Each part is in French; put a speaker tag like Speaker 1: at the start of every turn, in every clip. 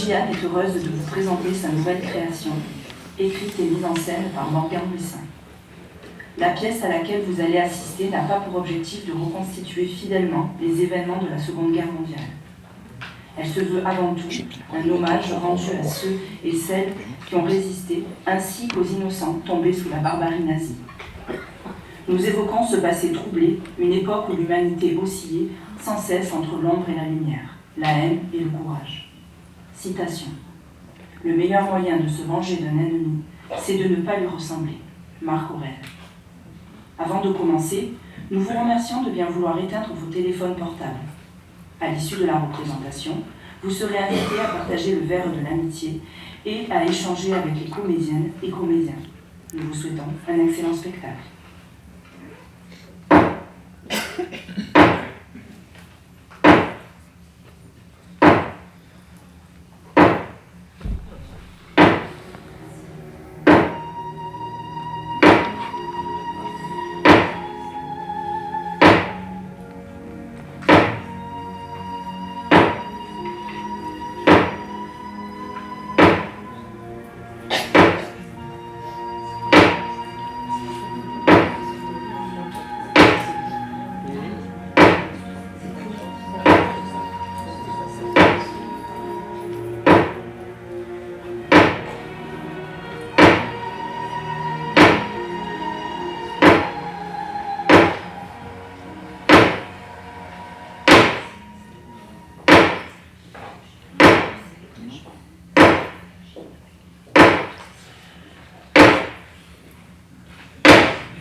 Speaker 1: Gilliane est heureuse de vous présenter sa nouvelle création, écrite et mise en scène par Morgan Louisin. La pièce à laquelle vous allez assister n'a pas pour objectif de reconstituer fidèlement les événements de la Seconde Guerre mondiale. Elle se veut avant tout un hommage rendu à ceux et celles qui ont résisté, ainsi qu'aux innocents tombés sous la barbarie nazie. Nous évoquons ce passé troublé, une époque où l'humanité oscillait sans cesse entre l'ombre et la lumière, la haine et le courage. Citation. « Le meilleur moyen de se venger d'un ennemi, c'est de ne pas lui ressembler. » Marc Aurèle. Avant de commencer, nous vous remercions de bien vouloir éteindre vos téléphones portables. À l'issue de la représentation, vous serez invités à partager le verre de l'amitié et à échanger avec les comédiennes et comédiens. Nous vous souhaitons un excellent spectacle.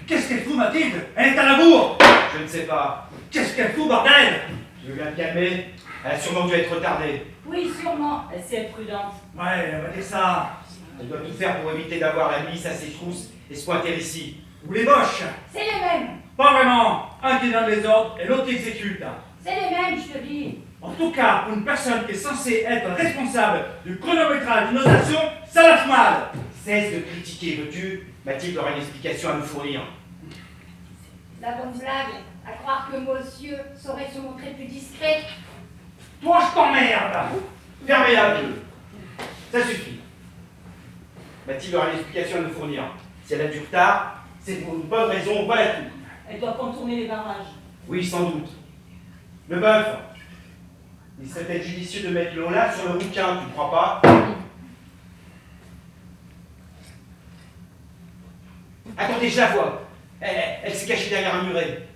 Speaker 2: Qu'est-ce qu'elle fout, Mathilde? Elle est à la bourre!
Speaker 3: Je ne sais pas.
Speaker 2: Qu'est-ce qu'elle fout, bordel?
Speaker 3: Tu veux bien te calmer? Elle a sûrement dû être retardée.
Speaker 4: Oui, sûrement. Elle sait être prudente.
Speaker 2: Ouais, elle va dire ça.
Speaker 3: Elle doit tout faire pour éviter d'avoir la milice à ses trousses et se pointer ici.
Speaker 2: Ou les moches?
Speaker 4: C'est les mêmes.
Speaker 2: Pas vraiment. Un qui donne les ordres et l'autre qui exécute.
Speaker 4: C'est les mêmes, je te dis.
Speaker 2: En tout cas, pour une personne qui est censée être responsable du chronométrage de nos actions, ça la fout mal.
Speaker 3: Cesse de critiquer, veux-tu? Mathilde aura une explication à nous fournir.
Speaker 4: La bonne blague, à croire que monsieur saurait se montrer plus discret.
Speaker 2: Toi, je t'emmerde.
Speaker 3: Fermez-la un peu. Ça suffit. Mathilde aura une explication à nous fournir. Si elle a du retard, c'est pour une bonne raison, voilà tout.
Speaker 4: Elle doit contourner les barrages.
Speaker 3: Oui, sans doute. Le bœuf. Il serait peut-être judicieux de mettre le holà sur le rouquin, tu ne crois pas? Attendez, je la vois. Elle s'est cachée derrière un muret.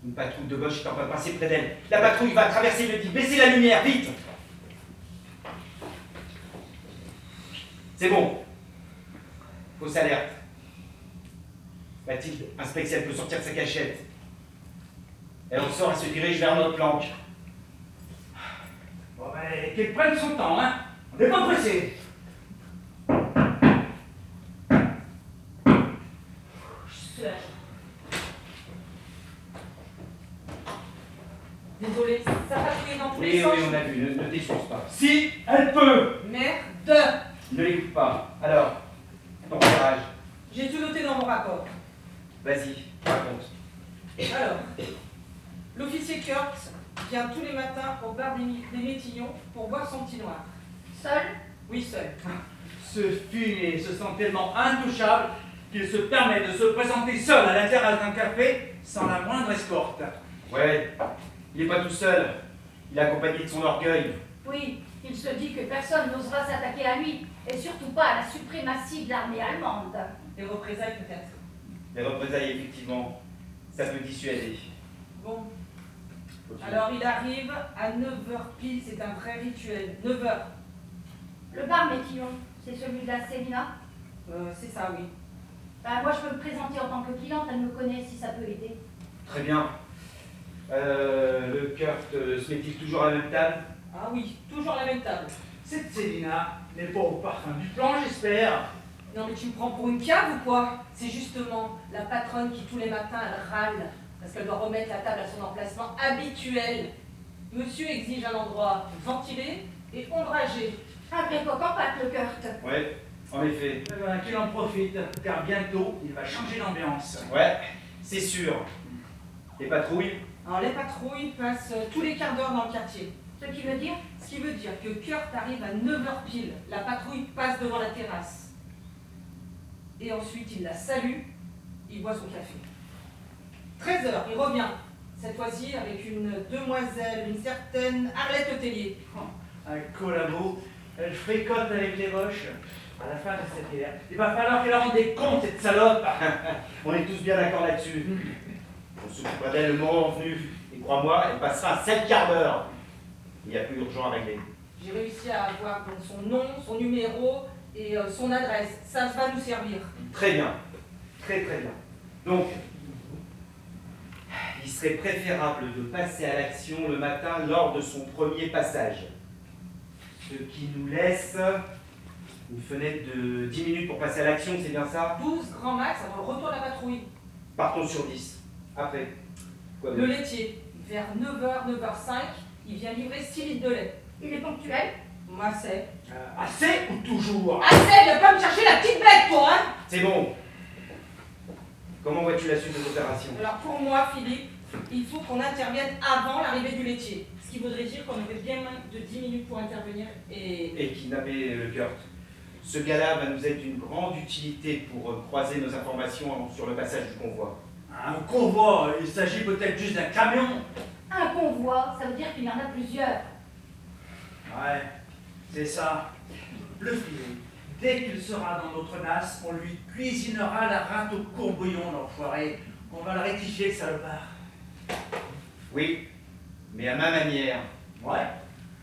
Speaker 3: Une patrouille de Bosch est en train de passer près d'elle. La patrouille va traverser le dit. Baissez la lumière, vite! C'est bon. Fausse alerte. Mathilde inspecte si elle peut sortir de sa cachette. Elle en sort et se dirige vers notre planque.
Speaker 2: Bon, ben, qu'elle prenne son temps, hein. On n'est pas pressé.
Speaker 4: Désolée, ça patrouille dans tous les
Speaker 3: Oui,
Speaker 4: sens.
Speaker 3: oui, on a vu, ne t'excuse pas.
Speaker 2: Si elle peut.
Speaker 4: Merde.
Speaker 3: Ne l'écoute pas. Alors, ton repérage.
Speaker 5: J'ai tout noté dans mon rapport.
Speaker 3: Vas-y, raconte.
Speaker 5: Alors, l'officier Kurtz vient tous les matins au bar des Métillons pour boire son petit noir.
Speaker 4: Seul?
Speaker 5: Oui, seul.
Speaker 2: Ce fumier se sent tellement intouchable qu'il se permet de se présenter seul à la terrasse d'un café sans la moindre escorte.
Speaker 3: Ouais, il n'est pas tout seul. Il est accompagné de son orgueil.
Speaker 4: Oui, il se dit que personne n'osera s'attaquer à lui, et surtout pas à la suprématie de l'armée allemande.
Speaker 5: Les représailles peut-être.
Speaker 3: Les représailles, effectivement, ça peut dissuader.
Speaker 5: Bon. Alors il arrive à 9h pile, c'est un vrai rituel. 9h.
Speaker 4: Le bar Métillon, c'est celui de la Célina?
Speaker 5: C'est ça, oui.
Speaker 4: Ben, moi, je peux me présenter en tant que cliente, elle me connaît si ça peut aider.
Speaker 3: Très bien. Le Kurt se met-il toujours à la même table?
Speaker 5: Ah oui, toujours la même table.
Speaker 2: Cette Célina n'est pas au parfum du plan, j'espère.
Speaker 5: Non mais tu me prends pour une cave ou quoi? C'est justement la patronne qui tous les matins elle râle parce qu'elle doit remettre la table à son emplacement habituel. Monsieur exige un endroit ventilé et ombragé.
Speaker 4: Un vrai coq en pâte, le Kurt.
Speaker 3: Ouais, en effet.
Speaker 2: Eh ben, qu'il en profite, car bientôt il va changer d'ambiance.
Speaker 3: Ouais, c'est sûr. Les patrouilles?
Speaker 5: Alors les patrouilles passent tous les quarts d'heure dans le quartier.
Speaker 4: Ce qui veut dire
Speaker 5: Ce qui veut dire que Kurt arrive à 9h pile. La patrouille passe devant la terrasse. Et ensuite, il la salue, il boit son café. 13h, il revient. Cette fois-ci avec une demoiselle, une certaine Arlette Letellier.
Speaker 2: Un collabo, elle fricote avec les roches. À la fin de cette guerre, il va falloir qu'elle rende des comptes, cette salope.
Speaker 3: On est tous bien d'accord là-dessus. On s'occupera d'elle le moment venu. Et crois-moi, elle passera un sale quart d'heure. Il n'y a plus urgent à régler.
Speaker 5: J'ai réussi à avoir donc son nom, son numéro et son adresse. Ça va nous servir.
Speaker 3: Très bien. Très très bien. Donc, il serait préférable de passer à l'action le matin lors de son premier passage. Ce qui nous laisse une fenêtre de 10 minutes pour passer à l'action, c'est bien ça?
Speaker 5: 12 grand max avant le retour de la patrouille.
Speaker 3: Partons sur 10. Après, quoi
Speaker 5: Le
Speaker 3: d'autre?
Speaker 5: laitier, vers 9h, 9h05, il vient livrer 6 litres de lait.
Speaker 4: il est ponctuel.
Speaker 5: Moi, c'est.
Speaker 2: Assez ou toujours?
Speaker 5: Assez, viens pas me chercher la petite bête, toi, hein!
Speaker 3: C'est bon. Comment vois-tu la suite de l'opération?
Speaker 5: Alors pour moi, Philippe, il faut qu'on intervienne avant l'arrivée du laitier. Ce qui voudrait dire qu'on aurait bien moins de 10 minutes pour intervenir et...
Speaker 3: Et kidnapper le Kurt. Ce gars-là va nous être d'une grande utilité pour croiser nos informations sur le passage du convoi.
Speaker 2: Un convoi, il s'agit peut-être juste d'un camion.
Speaker 4: Un convoi, ça veut dire qu'il y en a plusieurs.
Speaker 2: Ouais, c'est ça. Le filet, dès qu'il sera dans notre nasse, on lui cuisinera la rate au courbouillon, l'enfoiré. On va le rectifier, le salopard.
Speaker 3: Oui, mais à ma manière.
Speaker 2: Ouais.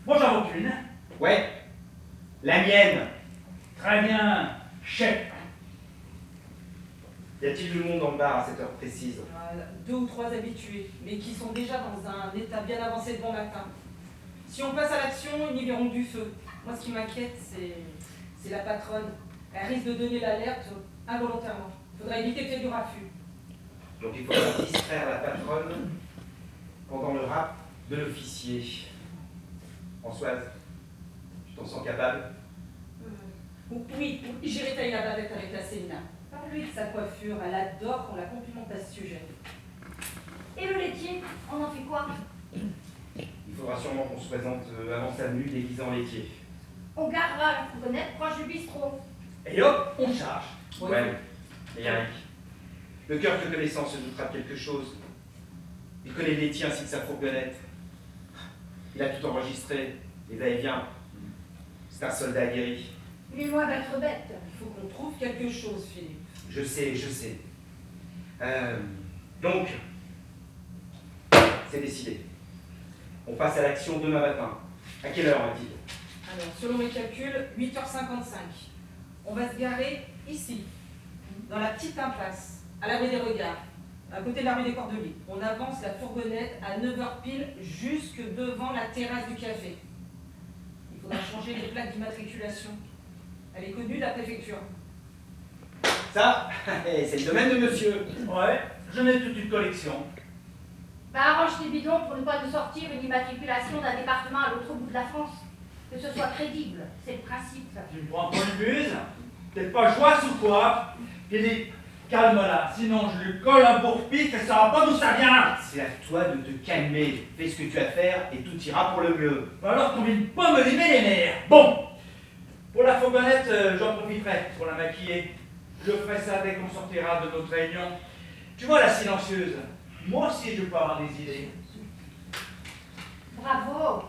Speaker 2: Moi, j'en veux qu'une.
Speaker 3: Ouais, la mienne.
Speaker 2: Très bien, chef.
Speaker 3: Y a-t-il du monde dans le bar à cette heure précise?
Speaker 5: 2 ou 3 habitués, mais qui sont déjà dans un état bien avancé de bon matin. Si on passe à l'action, ils n'y verront que du feu. Moi, ce qui m'inquiète, c'est la patronne. Elle risque de donner l'alerte involontairement. Il faudra éviter qu'il y ait du raffut.
Speaker 3: Donc il faudra distraire la patronne pendant le rap de l'officier. Françoise, tu t'en sens capable?
Speaker 5: Oui, j'irai tailler la bavette avec la Célina. Parle-lui de sa coiffure, elle adore qu'on la complimente à ce sujet.
Speaker 4: Et le laitier, on en fait quoi?
Speaker 3: Il faudra sûrement qu'on se présente avant sa venue déguisé en laitier.
Speaker 4: On garera la fourgonnette proche du bistrot.
Speaker 2: Et hop, on charge.
Speaker 3: Ouais, et Yannick. Le cœur de connaissance se doutera de quelque chose. Il connaît le laitier ainsi que sa fourgonnette. Il a tout enregistré, les va-et-vient. C'est un soldat aguerri.
Speaker 4: Il est loin d'être bête.
Speaker 5: Il faut qu'on trouve quelque chose, Philippe.
Speaker 3: Je sais, je sais. Donc, c'est décidé. On passe à l'action demain matin. À quelle heure, Mathilde?
Speaker 5: Alors, selon mes calculs, 8h55. On va se garer ici, dans la petite impasse, à l'abri des regards, à côté de la rue des Cordeliers. On avance la fourgonnette à 9h pile jusque devant la terrasse du café. Il faudra changer les plaques d'immatriculation. Elle est connue de la préfecture.
Speaker 3: Ça, c'est le domaine de monsieur.
Speaker 2: Ouais, j'en ai toute une collection.
Speaker 4: Bah arrange tes bidons pour ne pas nous sortir une immatriculation d'un département à l'autre bout de la France. Que ce soit crédible, c'est le principe.
Speaker 2: Tu me prends pour une buse? T'es pas joie ou quoi? Philippe, calme-la, sinon je lui colle un bourre-pif et ça va pas d'où ça vient.
Speaker 3: C'est à toi de te calmer. Fais ce que tu as à faire et tout ira pour le mieux.
Speaker 2: Alors qu'on vienne pas me limer les nerfs. Bon, pour la fourgonnette, j'en profiterai pour la maquiller. Je ferai ça dès qu'on sortira de notre réunion. Tu vois la silencieuse, moi aussi je peux avoir des idées.
Speaker 4: Bravo.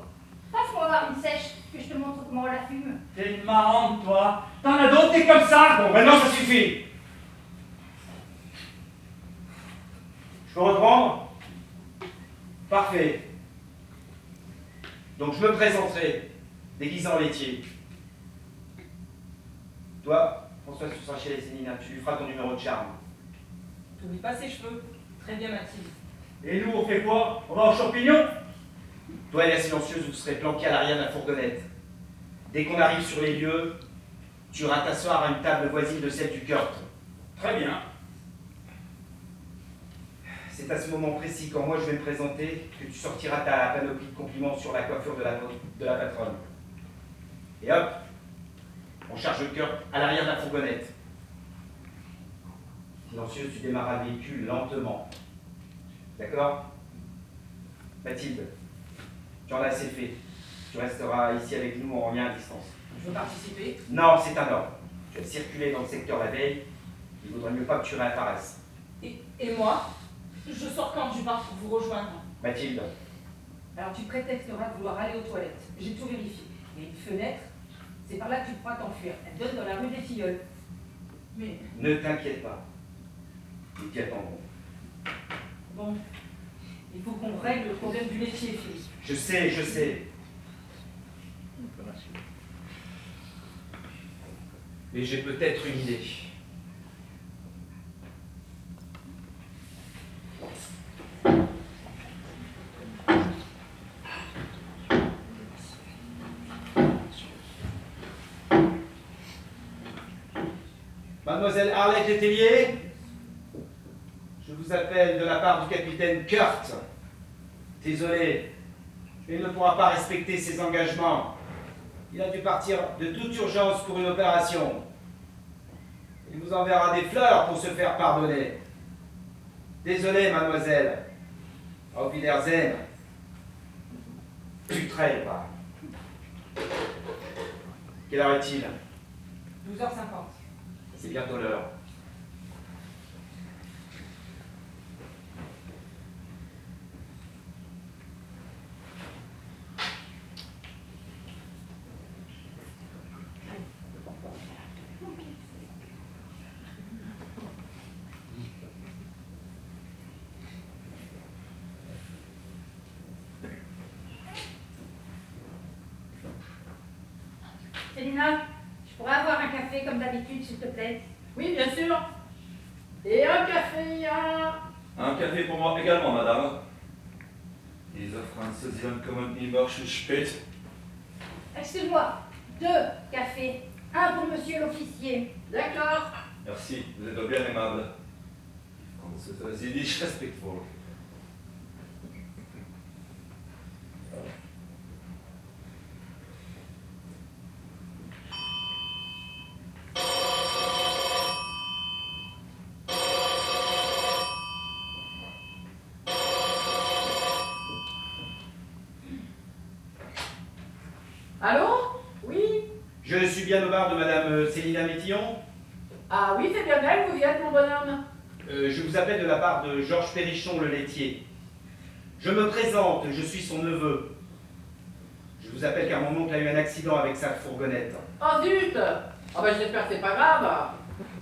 Speaker 4: Passe-moi voir une sèche, que je te montre comment on la fume.
Speaker 2: T'es une marrante, toi. T'en as d'autres, t'es comme ça.
Speaker 3: Bon, maintenant ça suffit. Je peux reprendre? Parfait. Donc je me présenterai, déguisé en laitier. Toi, François, tu seras chez les Céline, tu lui feras ton numéro de charme.
Speaker 5: T'oublies pas ses cheveux. Très bien, Mathilde.
Speaker 2: Et nous, on fait quoi? On va aux champignons?
Speaker 3: Toi et la silencieuse, vous serez planqués à l'arrière de la fourgonnette. Dès qu'on arrive sur les lieux, tu iras t'asseoir à une table voisine de celle du Kurt.
Speaker 2: Très bien.
Speaker 3: C'est à ce moment précis, quand moi je vais me présenter, que tu sortiras ta panoplie de compliments sur la coiffure de la patronne. Et hop, on charge le Kurt à l'arrière de la fourgonnette. Silencieuse, tu démarres le véhicule lentement. D'accord? Mathilde, tu en as assez fait. Tu resteras ici avec nous en lien à distance.
Speaker 5: Je veux participer.
Speaker 3: Non, c'est un ordre. Tu as circulé dans le secteur la veille. Il vaudrait mieux pas que tu réapparaisses.
Speaker 5: Et moi? Je sors quand du bar pour vous rejoindre.
Speaker 3: Mathilde,
Speaker 5: Alors tu prétexteras de vouloir aller aux toilettes. J'ai tout vérifié. Il y a une fenêtre. C'est par là que tu pourras t'enfuir. Elle donne dans la rue des Tilleuls. Mais
Speaker 3: ne t'inquiète pas. Nous t'y attendrons.
Speaker 5: bon, il faut qu'on règle le problème du laitier, Philippe.
Speaker 3: Je sais, je sais. Mais j'ai peut-être une idée. Mademoiselle Arlette Letellier, je vous appelle de la part du capitaine Kurt. Désolé, mais il ne pourra pas respecter ses engagements. Il a dû partir de toute urgence pour une opération. Il vous enverra des fleurs pour se faire pardonner. Désolé, mademoiselle. Auf Wiedersehen. Tu trahis pas. Quelle heure est-il?
Speaker 5: 12h50.
Speaker 3: C'est bientôt l'heure.
Speaker 4: Célina, je pourrais avoir un café comme d'habitude, s'il te plaît?
Speaker 5: Oui, bien sûr. Et un café,
Speaker 6: Un café pour moi également, madame. Diese Französin kommt immer zu spät.
Speaker 4: Excuse-moi, 2 cafés. Un pour monsieur l'officier.
Speaker 5: D'accord.
Speaker 6: Merci, vous êtes bien aimable. Französin, sie nicht respektvoll.
Speaker 5: Allô? Oui?
Speaker 3: Je suis bien au bar de madame Célina Métillon.
Speaker 5: Ah oui, c'est bien elle, vous y êtes, mon bonhomme.
Speaker 3: Je vous appelle de la part de Georges Perrichon, le laitier. Je me présente, je suis son neveu. Je vous appelle car mon oncle a eu un accident avec sa fourgonnette.
Speaker 5: Oh zut! Ah bah j'espère que c'est pas grave.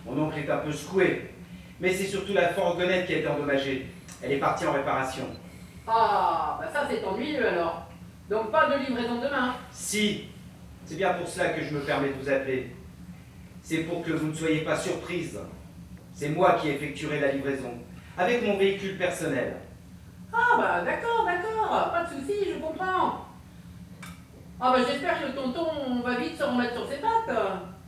Speaker 3: Mon oncle est un peu secoué, mais c'est surtout la fourgonnette qui a été endommagée. Elle est partie en réparation.
Speaker 5: Ah, bah ça c'est ennuyeux alors. Donc pas de livraison demain.
Speaker 3: Si, c'est bien pour cela que je me permets de vous appeler. C'est pour que vous ne soyez pas surprise. C'est moi qui effectuerai la livraison, avec mon véhicule personnel.
Speaker 5: Ah bah d'accord, pas de souci, je comprends. Ah bah j'espère que le tonton va vite se remettre sur ses pattes.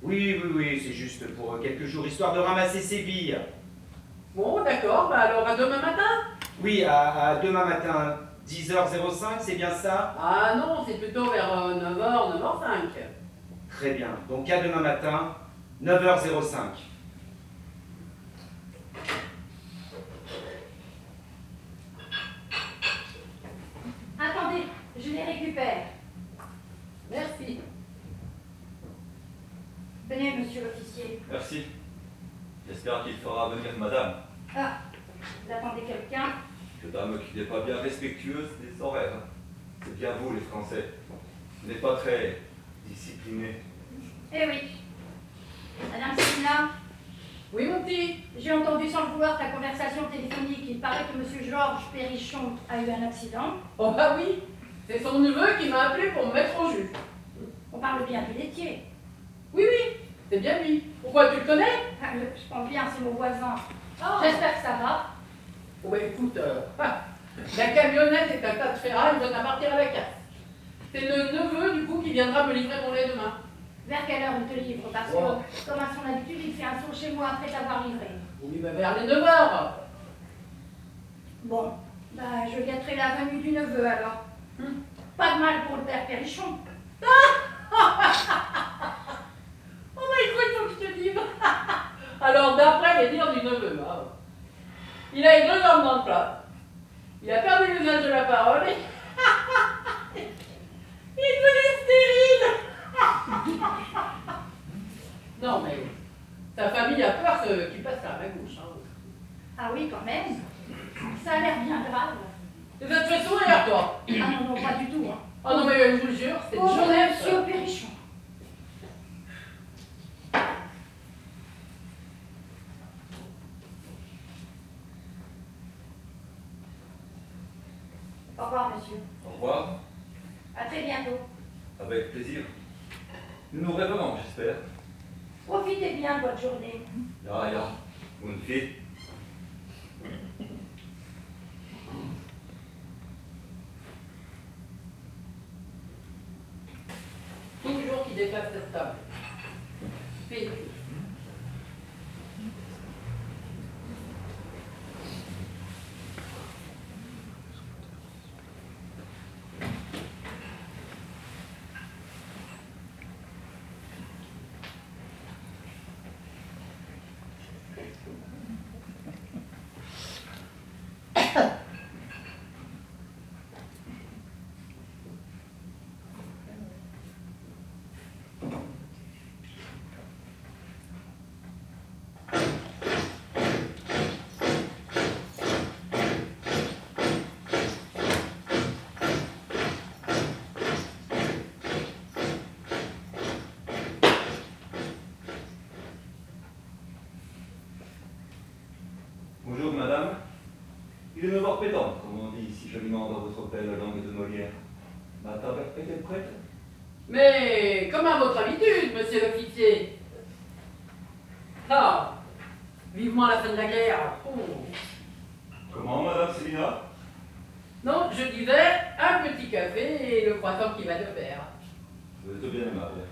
Speaker 3: Oui, c'est juste pour quelques jours, histoire de ramasser ses billes.
Speaker 5: Bon d'accord, bah alors à demain matin.
Speaker 3: Oui, à demain matin, 10h05, c'est bien ça?
Speaker 5: Ah non, c'est plutôt vers 9h, 9h05.
Speaker 3: Très bien, donc à demain matin, 9h05.
Speaker 4: Attendez, je les récupère.
Speaker 5: Merci.
Speaker 4: Venez, monsieur l'officier.
Speaker 6: Merci. J'espère qu'il fera venir madame.
Speaker 4: Ah, vous attendez quelqu'un?
Speaker 6: Que dame qui n'est pas bien respectueuse des horaires. C'est bien vous, les Français. Vous n'êtes pas très disciplinés.
Speaker 4: Eh oui. Madame Célina,
Speaker 5: Oui mon petit.
Speaker 4: j'ai entendu sans le vouloir ta conversation téléphonique. Il paraît que monsieur Georges Perrichon a eu un accident.
Speaker 5: Oh bah oui, c'est son neveu qui m'a appelé pour me mettre au jus.
Speaker 4: On parle bien du laitier.
Speaker 5: Oui, c'est bien lui. Pourquoi tu le connais?
Speaker 4: Ah, je pense bien, c'est mon voisin.
Speaker 5: Ah.
Speaker 4: J'espère que ça va.
Speaker 5: Oh bah écoute, la camionnette est un tas de ferraille, donne à partir à la casse. C'est le neveu du coup qui viendra me livrer mon lait demain.
Speaker 4: Vers quelle heure il te livre? Parce que,
Speaker 5: Oh.
Speaker 4: comme à son habitude, il fait un saut chez moi après t'avoir livré.
Speaker 5: Oui, bah vers les 9h.
Speaker 4: Bon, bah, je gâterai la venue du neveu alors. Pas de mal pour le père Perrichon.
Speaker 5: Oh bah écoute, il faut que je te dise. Alors d'après les dires du neveu, il a eu 2 hommes dans le plat. Il a perdu l'usage de la parole. Il est devenu Non, mais ta famille a peur qu'il passe à ma gauche. Hein.
Speaker 4: Ah oui, quand même. Ça a l'air bien grave.
Speaker 5: Et ça te fait sourire, toi?
Speaker 4: Ah non, non, pas du tout. Hein.
Speaker 5: Ah non, mais je vous le jure, c'est
Speaker 4: Oh,
Speaker 5: Genève.
Speaker 4: monsieur Perrichon. Au revoir, monsieur.
Speaker 6: Au revoir,
Speaker 4: À très bientôt.
Speaker 6: avec plaisir. Nous nous reverrons, j'espère.
Speaker 4: Profitez bien de votre journée.
Speaker 6: Ja, ja, bonne fille.
Speaker 5: Toujours qui dépasse cette table. Puis,
Speaker 6: Bonjour madame. Il est 9h pétantes, comme on dit si joliment dans votre hôtel la langue de Molière. Ma table est-elle prête?
Speaker 5: mais comme à votre habitude, monsieur l'officier. Ah, vivement la fin de la guerre. Oh.
Speaker 6: Comment madame Célina?
Speaker 5: Non, je disais un petit café et le croissant qui va de pair.
Speaker 6: Vous êtes bien aimable.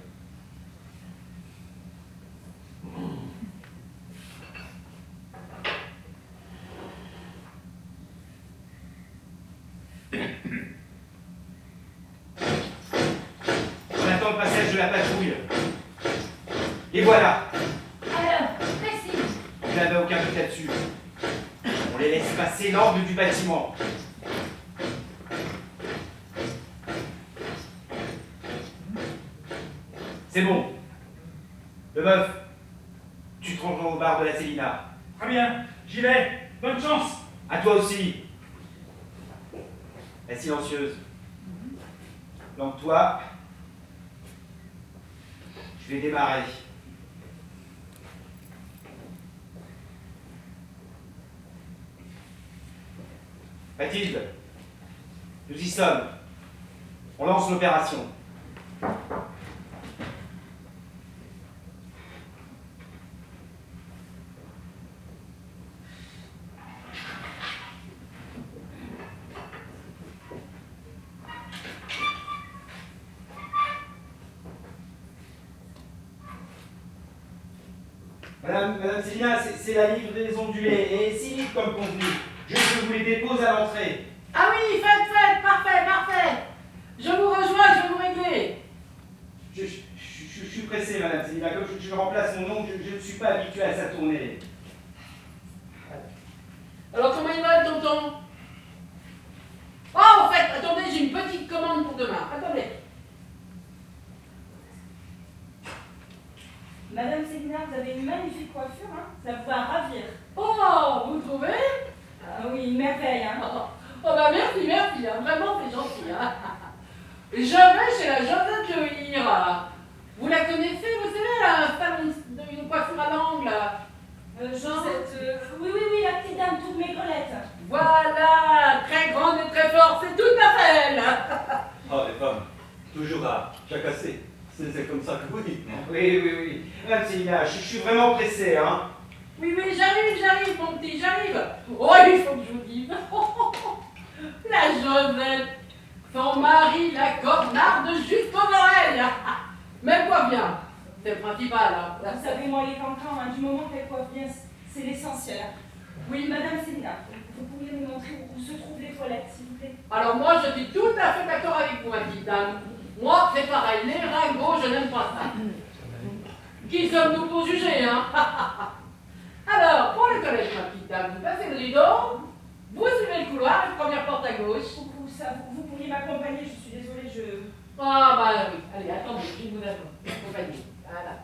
Speaker 3: On attend le passage de la patrouille. Et voilà,
Speaker 4: Alors, précis.
Speaker 3: vous n'avez aucun doute là-dessus. On les laisse passer l'angle du bâtiment. C'est bon. Le bœuf, tu te rends au bar de la Célina.
Speaker 2: Très bien, j'y vais. Bonne chance.
Speaker 3: À toi aussi. La silencieuse. Donc toi, je vais démarrer. Mathilde, nous y sommes. On lance l'opération. Madame Célina, c'est la livraison du lait. Et si vite comme convenu, je vous les dépose à l'entrée.
Speaker 5: Ah oui, faites, parfait, parfait. Je vous rejoins, je vais vous régler.
Speaker 3: Je suis pressé, Madame Célina. Comme je remplace mon oncle, je ne suis pas habitué à sa tournée.
Speaker 5: Alors comment il va le tonton? Oh, en fait, attendez, j'ai une petite commande pour demain. Attendez.
Speaker 1: Madame Célina, vous avez une magnifique coiffure, hein? Ça vous va ravir.
Speaker 5: Oh, vous trouvez?
Speaker 1: Ah oui, une merveille, hein?
Speaker 5: Oh bah merci, hein. Vraiment c'est gentil. Hein. Je vais chez la Josette Joïr. Vous la connaissez, vous savez, un salon de coiffure à l'angle.
Speaker 1: Josette, oui, la petite dame toute maigrelette.
Speaker 5: Voilà, très grande et très forte, c'est tout à fait elle.
Speaker 6: Ah, les femmes, toujours à jacasser. C'est comme ça que vous dites, non?
Speaker 3: Oui. Madame Célina, je suis vraiment pressé, hein?
Speaker 5: Oui, j'arrive, mon petit, j'arrive. Oh, il faut que je vous dise. La Josette, son mari la cornarde jusqu'aux oreilles. Mais elle coiffe bien, c'est le principal. Hein.
Speaker 1: Vous savez, moi, les cancans, hein, du moment qu'elle coiffe bien, c'est l'essentiel. Oui, Madame Célina, vous pourriez me montrer où se trouvent les toilettes, s'il vous plaît?
Speaker 5: Alors moi, je suis tout à fait d'accord avec vous, ma petite dame. Moi, c'est pareil, les ragots, je n'aime pas ça. Qui sommes-nous pour juger, hein? Alors, pour les toilettes, ma petite dame, vous passez le rideau, vous suivez le couloir, la première porte à gauche.
Speaker 1: Coucou, ça, vous pourriez m'accompagner, je suis désolée,
Speaker 5: Ah bah oui, allez, attendez, je vous accompagne. Voilà.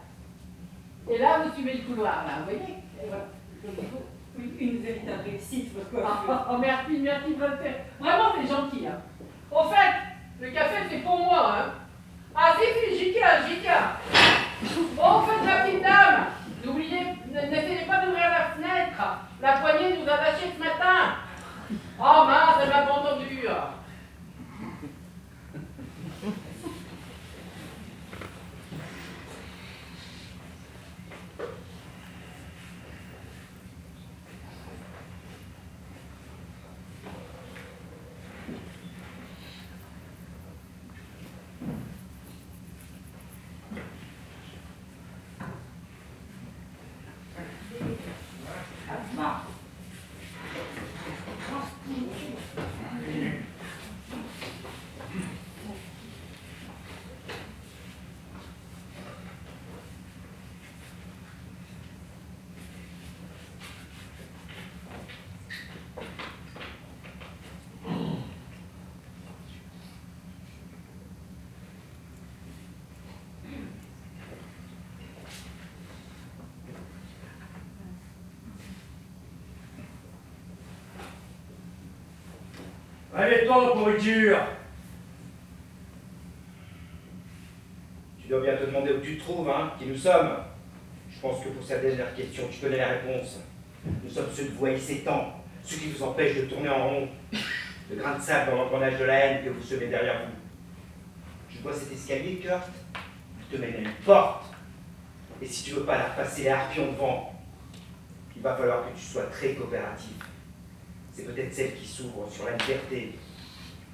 Speaker 7: là, vous suivez le couloir, là, vous voyez? Et voilà.
Speaker 5: Une véritable réussite, votre coiffure.
Speaker 7: Oh, merci, merci, vraiment, c'est gentil, hein. Au fait, le café, c'est pour moi, hein. Ah, si, j'y tiens. Bon, faites la petite dame. N'oubliez, n'essayez pas d'ouvrir la fenêtre. La poignée nous a lâché ce matin. Oh mince, elle m'a pas entendu.
Speaker 2: Allez-toi, pourriture.
Speaker 3: Tu dois bien te demander où tu te trouves, hein, qui nous sommes. Je pense que pour cette dernière question, tu connais la réponse. Nous sommes ceux que vous haïssez tant, ceux qui vous empêchent de tourner en rond. Le grain de sable dans l'engrenage de la haine que vous semez derrière vous. Je vois cet escalier, Kurt. Il te mène à une porte. Et si tu veux pas la repasser les harpions devant, il va falloir que tu sois très coopératif. C'est peut-être celle qui s'ouvre sur la liberté,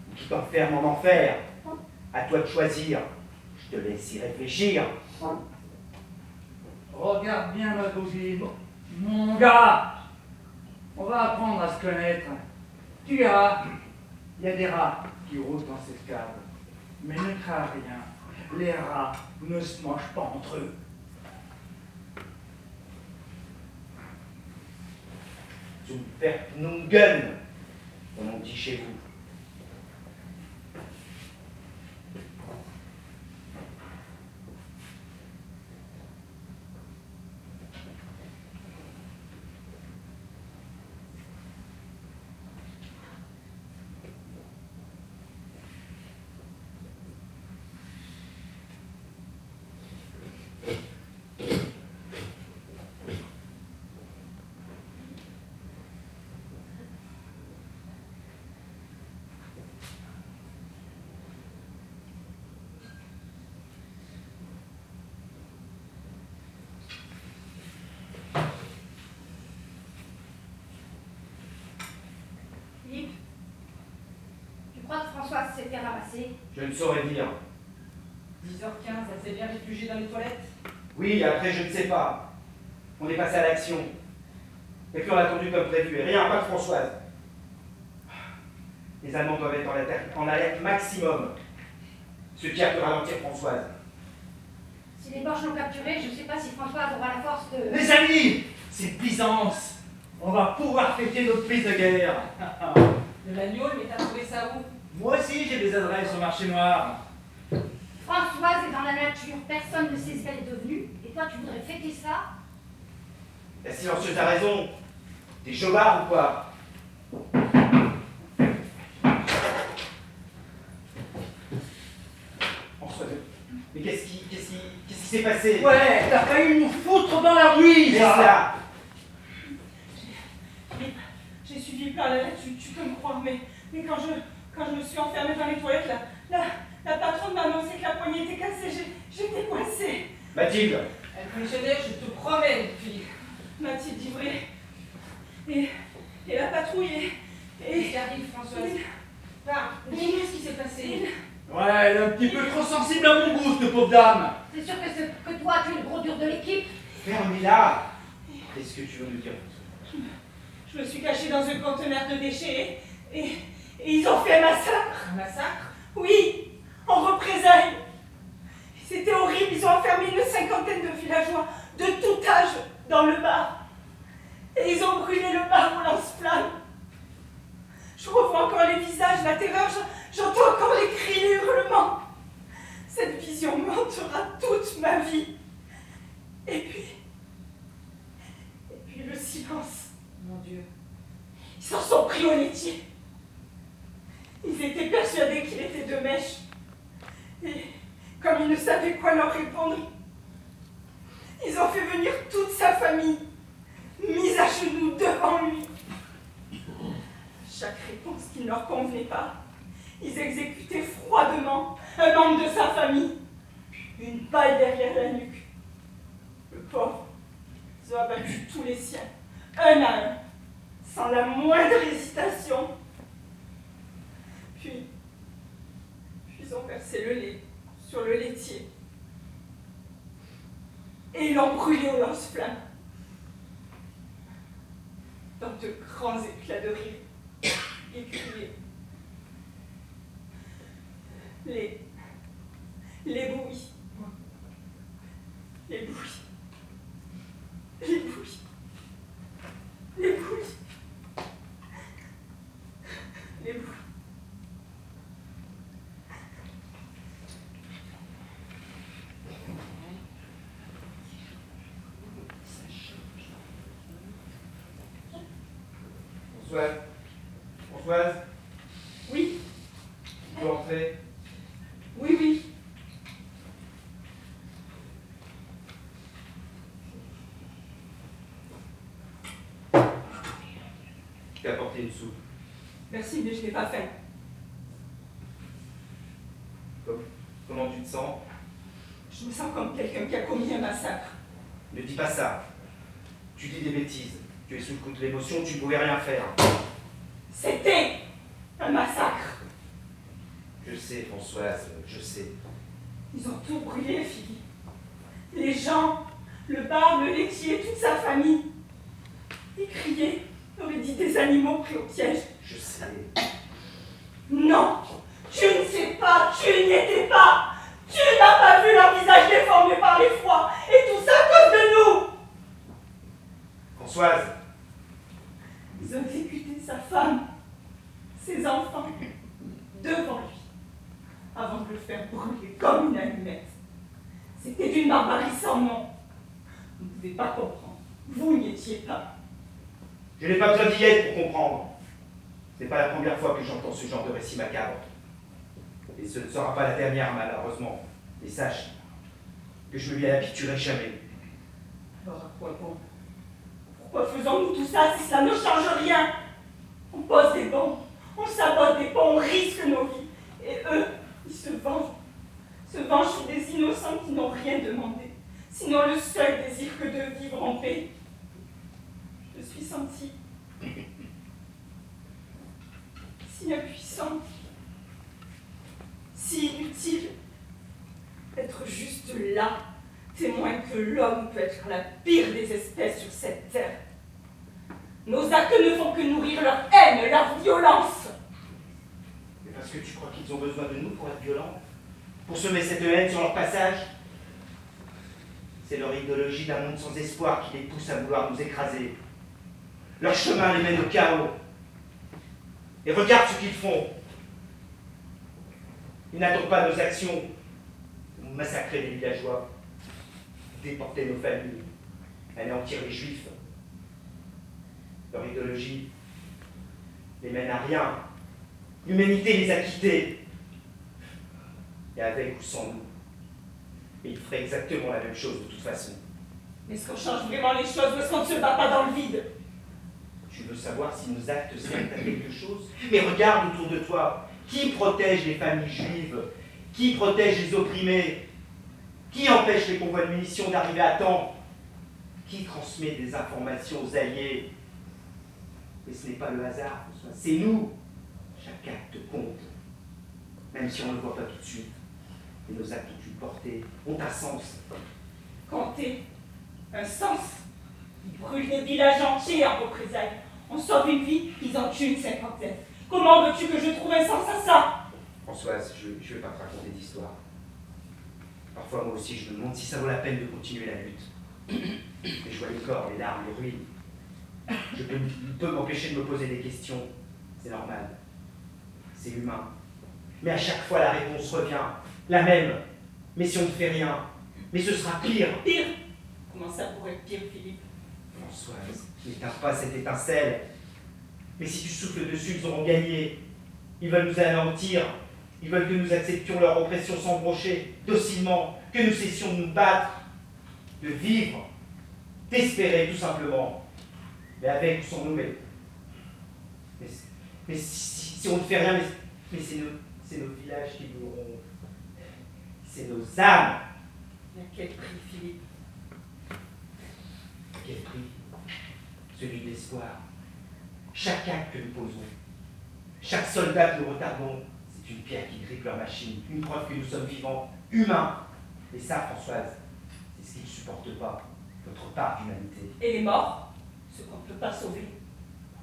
Speaker 3: ou qui t'enferme en enfer. À toi de choisir. Je te laisse y réfléchir.
Speaker 2: Regarde bien ma cousine. Mon gars, on va apprendre à se connaître. Tu verras, il y a des rats qui roulent dans cette cave. Mais ne crains rien, les rats ne se mangent pas entre eux.
Speaker 3: Zum Verpnungen, comme on dit chez vous.
Speaker 4: Philippe, tu crois que Françoise s'est fait ramasser?
Speaker 3: Je ne saurais dire.
Speaker 5: 10h15, elle s'est bien réfugiée dans les toilettes.
Speaker 3: Oui, après je ne sais pas. On est passé à l'action. Et puis on a attendu comme prévu, et rien, pas de Françoise. Les Allemands doivent être en alerte maximum. Ce qui a pu ralentir Françoise.
Speaker 4: Si les Boches l'ont capturée, je ne sais pas si Françoise aura la force de...
Speaker 2: Les amis, c'est Byzance. On va pouvoir fêter notre prise de guerre.
Speaker 5: De l'agneau, mais t'as trouvé ça où?
Speaker 2: Moi aussi, j'ai des adresses au marché noir.
Speaker 4: Françoise est dans la nature, personne ne sait ce qu'elle est devenue, et toi tu voudrais fêter ça?
Speaker 3: La silencieuse a raison. T'es chômard ou quoi? Françoise, mais qu'est-ce qui s'est passé?
Speaker 2: Ouais, t'as failli nous foutre dans la ruine.
Speaker 3: Qu'est-ce là?
Speaker 5: J'ai suivi plein la lettre, tu peux me croire, mais quand je me suis enfermée dans les toilettes, la patronne m'a annoncé que la poignée était cassée, j'étais coincée.
Speaker 3: Mathilde.
Speaker 5: Elle fonctionnait, je te promets, Philippe. Mathilde Ivré. Et la patrouille et... Qu'est-ce qui arrive, Françoise? Parle, dis-nous ce qui s'est passé.
Speaker 2: Ouais, elle est un petit peu trop sensible à mon goût, cette pauvre dame.
Speaker 4: C'est sûr que toi tu es le gros dur de l'équipe?
Speaker 3: Fermez-la. Qu'est-ce que tu veux nous dire?
Speaker 5: Je me suis cachée dans un conteneur de déchets et ils ont fait un massacre. Un massacre? Oui, en représailles. C'était horrible, ils ont enfermé une cinquantaine de villageois de tout âge dans le bar. Et ils ont brûlé le bar au lance-flammes. Je revois encore les visages, la terreur, j'entends encore les cris, les hurlements. Cette vision me hantera toute ma vie. Et puis, au laitier. Ils étaient persuadés qu'il était de mèche. Et comme ils ne savaient quoi leur répondre, ils ont fait venir toute sa famille, mise à genoux devant lui. Chaque réponse qui ne leur convenait pas, ils exécutaient froidement un membre de sa famille, une balle derrière la nuque. Le pauvre, ils ont abattu tous les siens, un à un, sans la moindre hésitation. Puis ils ont versé le lait sur le laitier. Et ils l'ont brûlé au lance-flammes. Dans de grands éclats de rire, ils criaient. Les bouillies. Les bouillies. Les bouillies. Les bouillies. Les bouillies.
Speaker 3: Françoise,
Speaker 5: Oui,
Speaker 3: tu peux entrer?
Speaker 5: oui, oui.
Speaker 3: Je t'ai apporté une soupe.
Speaker 5: Merci, mais je n'ai pas faim.
Speaker 3: Comment tu te sens?
Speaker 5: Je me sens comme quelqu'un qui a commis un massacre.
Speaker 3: Ne dis pas ça. Tu dis des bêtises. Tu es sous le coup de l'émotion, tu ne pouvais rien faire.
Speaker 5: C'était un massacre.
Speaker 3: Je sais, Françoise, je sais.
Speaker 5: Ils ont tout brûlé, Philippe. Les gens, le bar, le laitier, toute sa famille. Ils criaient, auraient dit des animaux pris au piège.
Speaker 3: Je sais.
Speaker 5: Non, tu ne sais pas, tu n'y étais pas. Tu n'as pas vu leur visage déformé par l'effroi. Et tout ça à cause de nous.
Speaker 3: Françoise,
Speaker 5: Ils ont exécuté sa femme, ses enfants, devant lui, avant de le faire brûler comme une allumette. C'était d'une barbarie sans nom. Vous ne pouvez pas comprendre. Vous n'y étiez pas.
Speaker 3: je n'ai pas besoin d'y être pour comprendre. Ce n'est pas la première fois que j'entends ce genre de récit macabre. Et ce ne sera pas la dernière, malheureusement. Et sache que je me lui habituerai jamais.
Speaker 5: Alors à quoi bon? Pourquoi faisons-nous tout ça si cela ne change rien? On pose des bombes, on sabote des ponts, on risque nos vies. Et eux, ils se vengent. Se vengent sur des innocents qui n'ont rien demandé, sinon le seul désir que de vivre en paix. Je me suis sentie si impuissante, si inutile, être juste là, témoin que l'homme peut être la pire des espèces sur cette terre. Nos actes ne font que nourrir leur haine, leur violence.
Speaker 3: Mais parce que tu crois qu'ils ont besoin de nous pour être violents? Pour semer cette haine sur leur passage? C'est leur idéologie d'un monde sans espoir qui les pousse à vouloir nous écraser. Leur chemin les mène au chaos. Et regarde ce qu'ils font. Ils n'attendent pas nos actions. Ils vont massacrer les villageois, déporter nos familles, anéantir les juifs. Leur idéologie les mène à rien. L'humanité les a quittés. Et avec ou sans nous. Et ils feraient exactement la même chose de toute façon.
Speaker 5: Est-ce qu'on change vraiment les choses ou est-ce qu'on ne se bat pas dans le vide?
Speaker 3: Tu veux savoir si nos actes servent à quelque chose? Mais regarde autour de toi. Qui protège les familles juives? Qui protège les opprimés? Qui empêche les convois de munitions d'arriver à temps? Qui transmet des informations aux alliés? Mais ce n'est pas le hasard, François, c'est nous. Chaque acte compte. Même si on ne le voit pas tout de suite. Et nos actes ont une portée, ont un sens.
Speaker 5: Compter, un sens. Ils brûlent des villages entiers en représailles. On sauve une vie, ils en tuent une cinquantaine. Comment veux-tu que je trouve un sens à ça?
Speaker 3: Françoise, je ne vais pas te raconter d'histoire. Parfois, moi aussi, je me demande si ça vaut la peine de continuer la lutte. Et je vois les corps, les larmes, les ruines. Je peux m'empêcher de me poser des questions. C'est normal. C'est humain. Mais à chaque fois, la réponse revient. La même. Mais si on ne fait rien, mais ce sera pire.
Speaker 5: Pire? Comment ça pourrait être pire, Philippe?
Speaker 3: Françoise, n'éteins pas cette étincelle. Mais si tu souffles dessus, ils auront gagné. Ils veulent nous anéantir. Ils veulent que nous acceptions leur oppression sans broncher, docilement, que nous cessions de nous battre, de vivre, d'espérer tout simplement. Mais avec ou sans nous, mais si on ne fait rien, mais c'est nos villages qui mourront. C'est nos âmes.
Speaker 5: Mais à quel prix, Philippe?
Speaker 3: À quel prix? Celui de l'espoir. Chaque acte que nous posons, chaque soldat que nous retardons, c'est une pierre qui grippe leur machine, une preuve que nous sommes vivants, humains. Et ça, Françoise, c'est ce qu'ils ne supportent pas, notre part d'humanité.
Speaker 5: Et les morts? Ceux qu'on ne peut pas sauver.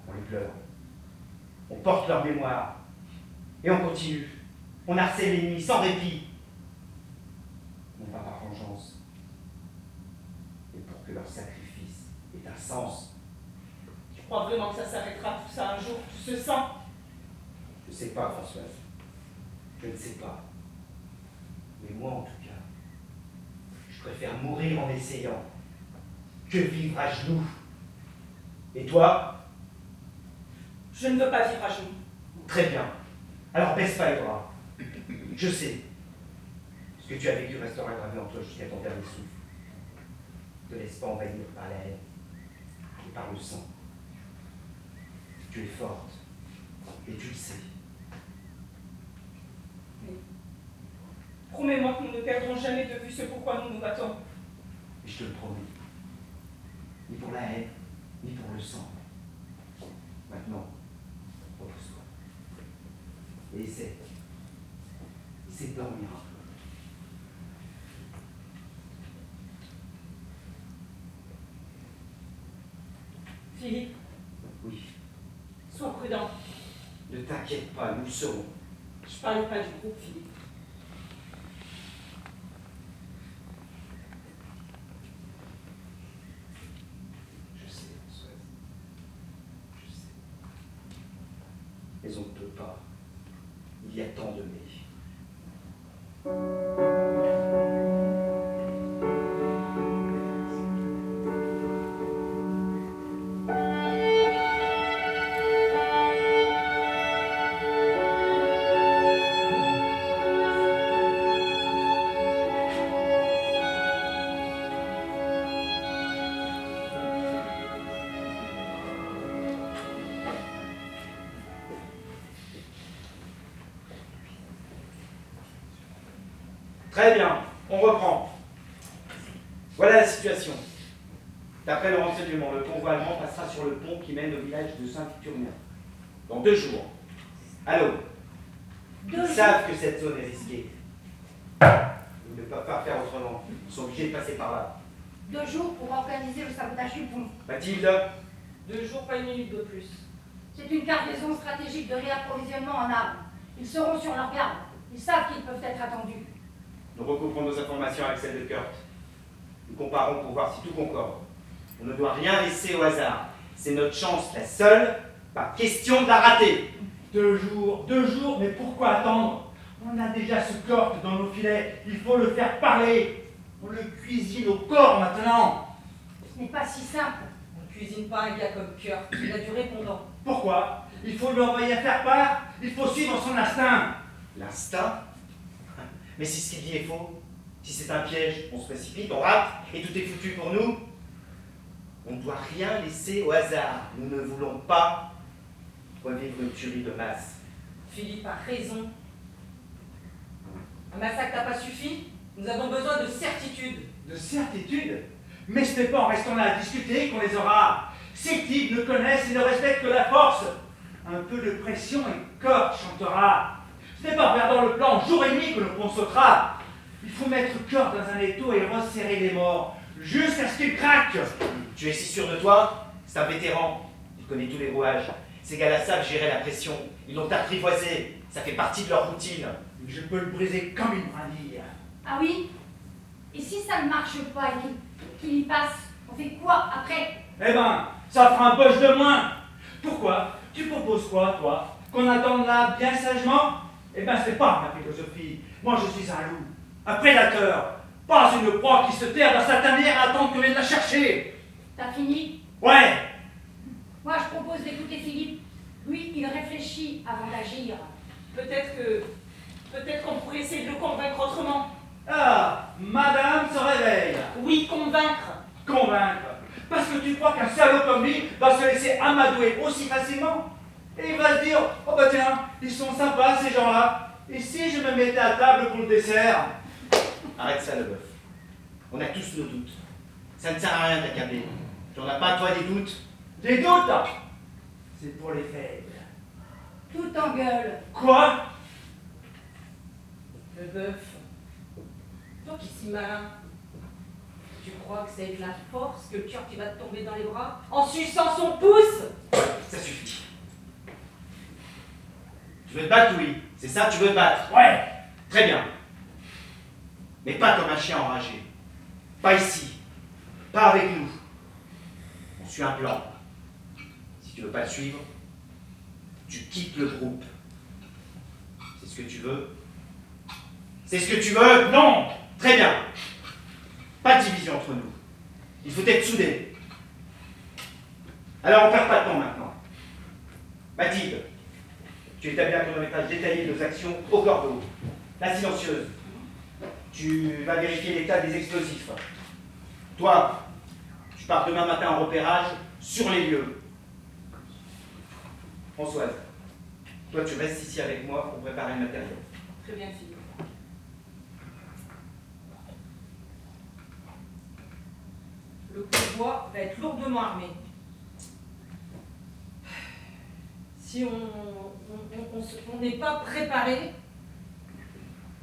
Speaker 3: On les pleure. On porte leur mémoire. Et on continue. On harcèle l'ennemi sans répit. Non pas par vengeance, mais pour que leur sacrifice ait un sens.
Speaker 5: Tu crois vraiment que ça s'arrêtera tout ça un jour, tout ce sang?
Speaker 3: Je ne sais pas, Françoise. Je ne sais pas. Mais moi, en tout cas, je préfère mourir en essayant que vivre à genoux. Et toi?
Speaker 5: Je ne veux pas vivre à genoux.
Speaker 3: Très bien. Alors baisse pas les bras. Je sais. Ce que tu as vécu restera gravé en toi jusqu'à ton dernier souffle. Ne te laisse pas envahir par la haine et par le sang. Tu es forte. Et tu le sais.
Speaker 5: Promets-moi que nous ne perdrons jamais de vue ce pourquoi nous nous battons.
Speaker 3: Et je te le promets. Ni pour la haine, ni pour le sang. Maintenant, repose-toi. Et essaie de dormir un peu.
Speaker 5: Philippe,
Speaker 3: Oui,
Speaker 5: sois prudent.
Speaker 3: ne t'inquiète pas, nous le serons.
Speaker 5: Je parle pas du groupe, Philippe.
Speaker 3: Je sais, Françoise. Je sais. Mais on ne peut pas. Il y a tant de mais. Très bien, on reprend. Voilà la situation. D'après le renseignement, le convoi allemand passera sur le pont qui mène au village de Saint-Victorien. Dans 2 jours. Allô? Ils savent que cette zone est risquée. Ils ne peuvent pas faire autrement. Ils sont obligés de passer par là.
Speaker 4: 2 jours pour organiser le sabotage du pont.
Speaker 3: Mathilde?
Speaker 5: 2 jours, pas une minute de plus.
Speaker 4: C'est une cargaison stratégique de réapprovisionnement en armes. Ils seront sur leur garde. Ils savent qu'ils peuvent être attendus.
Speaker 3: Nous recouvrons nos informations avec celles de Kurt. Nous comparons pour voir si tout concorde. On ne doit rien laisser au hasard. C'est notre chance, la seule, pas question de la rater.
Speaker 2: 2 jours, mais pourquoi attendre? On a déjà ce corps dans nos filets, il faut le faire parler. On le cuisine au corps maintenant.
Speaker 4: Ce n'est pas si simple.
Speaker 5: On ne cuisine pas un gars comme Kurt. Il a du répondant.
Speaker 2: Pourquoi? Il faut lui envoyer à faire part, il faut suivre son instinct.
Speaker 3: L'instinct? Mais si ce qu'il dit est faux, si c'est un piège, on se précipite, on rate, et tout est foutu pour nous. On ne doit rien laisser au hasard. Nous ne voulons pas revivre une tuerie de masse.
Speaker 5: Philippe a raison. Un massacre n'a pas suffi. Nous avons besoin de certitude.
Speaker 2: De certitude? Mais ce n'est pas en restant là à discuter qu'on les aura. Ces types ne connaissent et ne respectent que la force. Un peu de pression et Kurt chantera. Ce n'est pas en regardant le plan jour et nuit que le pont sautera. Il faut mettre Kurt dans un étau et resserrer les morts, jusqu'à ce qu'il craque.
Speaker 3: Tu es si sûr de toi? C'est un vétéran. Il connaît tous les rouages. Ces gars-là savent gérer la pression. Ils l'ont apprivoisé. Ça fait partie de leur routine.
Speaker 2: Je peux le briser comme une brindille.
Speaker 4: Ah oui? Et si ça ne marche pas et qu'il y passe, on fait quoi après?
Speaker 2: Eh ben, ça fera un poche de moins. Pourquoi? Tu proposes quoi, toi? Qu'on attende là bien sagement? Eh ben, c'est pas ma philosophie. Moi, je suis un loup, un prédateur, pas une proie qui se terre dans sa tanière à attendre qu'on vienne la chercher.
Speaker 4: T'as fini?
Speaker 2: Ouais,
Speaker 4: Moi, je propose d'écouter Philippe. Il réfléchit avant d'agir.
Speaker 5: Peut-être qu'on pourrait essayer de le convaincre autrement.
Speaker 2: Ah, madame se réveille.
Speaker 5: Oui, convaincre.
Speaker 2: Convaincre. Parce que tu crois qu'un salaud comme lui va se laisser amadouer aussi facilement? Et il va se dire, oh bah tiens, ils sont sympas ces gens-là. Et si je me mettais à table pour le dessert?
Speaker 3: Arrête ça, Leboeuf. On a tous nos doutes. Ça ne sert à rien d'accabler. Tu n'en as pas, toi, des doutes?
Speaker 2: Des doutes? C'est pour les faibles.
Speaker 4: Tout en gueule.
Speaker 2: Quoi?
Speaker 5: Leboeuf, toi qui es si malin, tu crois que c'est avec la force que le cœur qui va te tomber dans les bras en suçant son pouce?
Speaker 3: Ça suffit. Tu veux te battre, oui? C'est ça, tu veux te battre?
Speaker 2: Ouais.
Speaker 3: Très bien. Mais pas comme un chien enragé. Pas ici. Pas avec nous. On suit un plan. Si tu veux pas le suivre, tu quittes le groupe. C'est ce que tu veux? C'est ce que tu veux?
Speaker 2: Non.
Speaker 3: Très bien. Pas de division entre nous. Il faut être soudés. Alors on perd pas de temps maintenant. Mathilde, tu établis un chronométrage détaillé de nos actions au cordeau. La silencieuse, tu vas vérifier l'état des explosifs. Toi, tu pars demain matin en repérage sur les lieux. Françoise, toi tu restes ici avec moi pour préparer le matériel.
Speaker 5: Très bien, Philippe. Le convoi va être lourdement armé. Si on n'est pas préparé,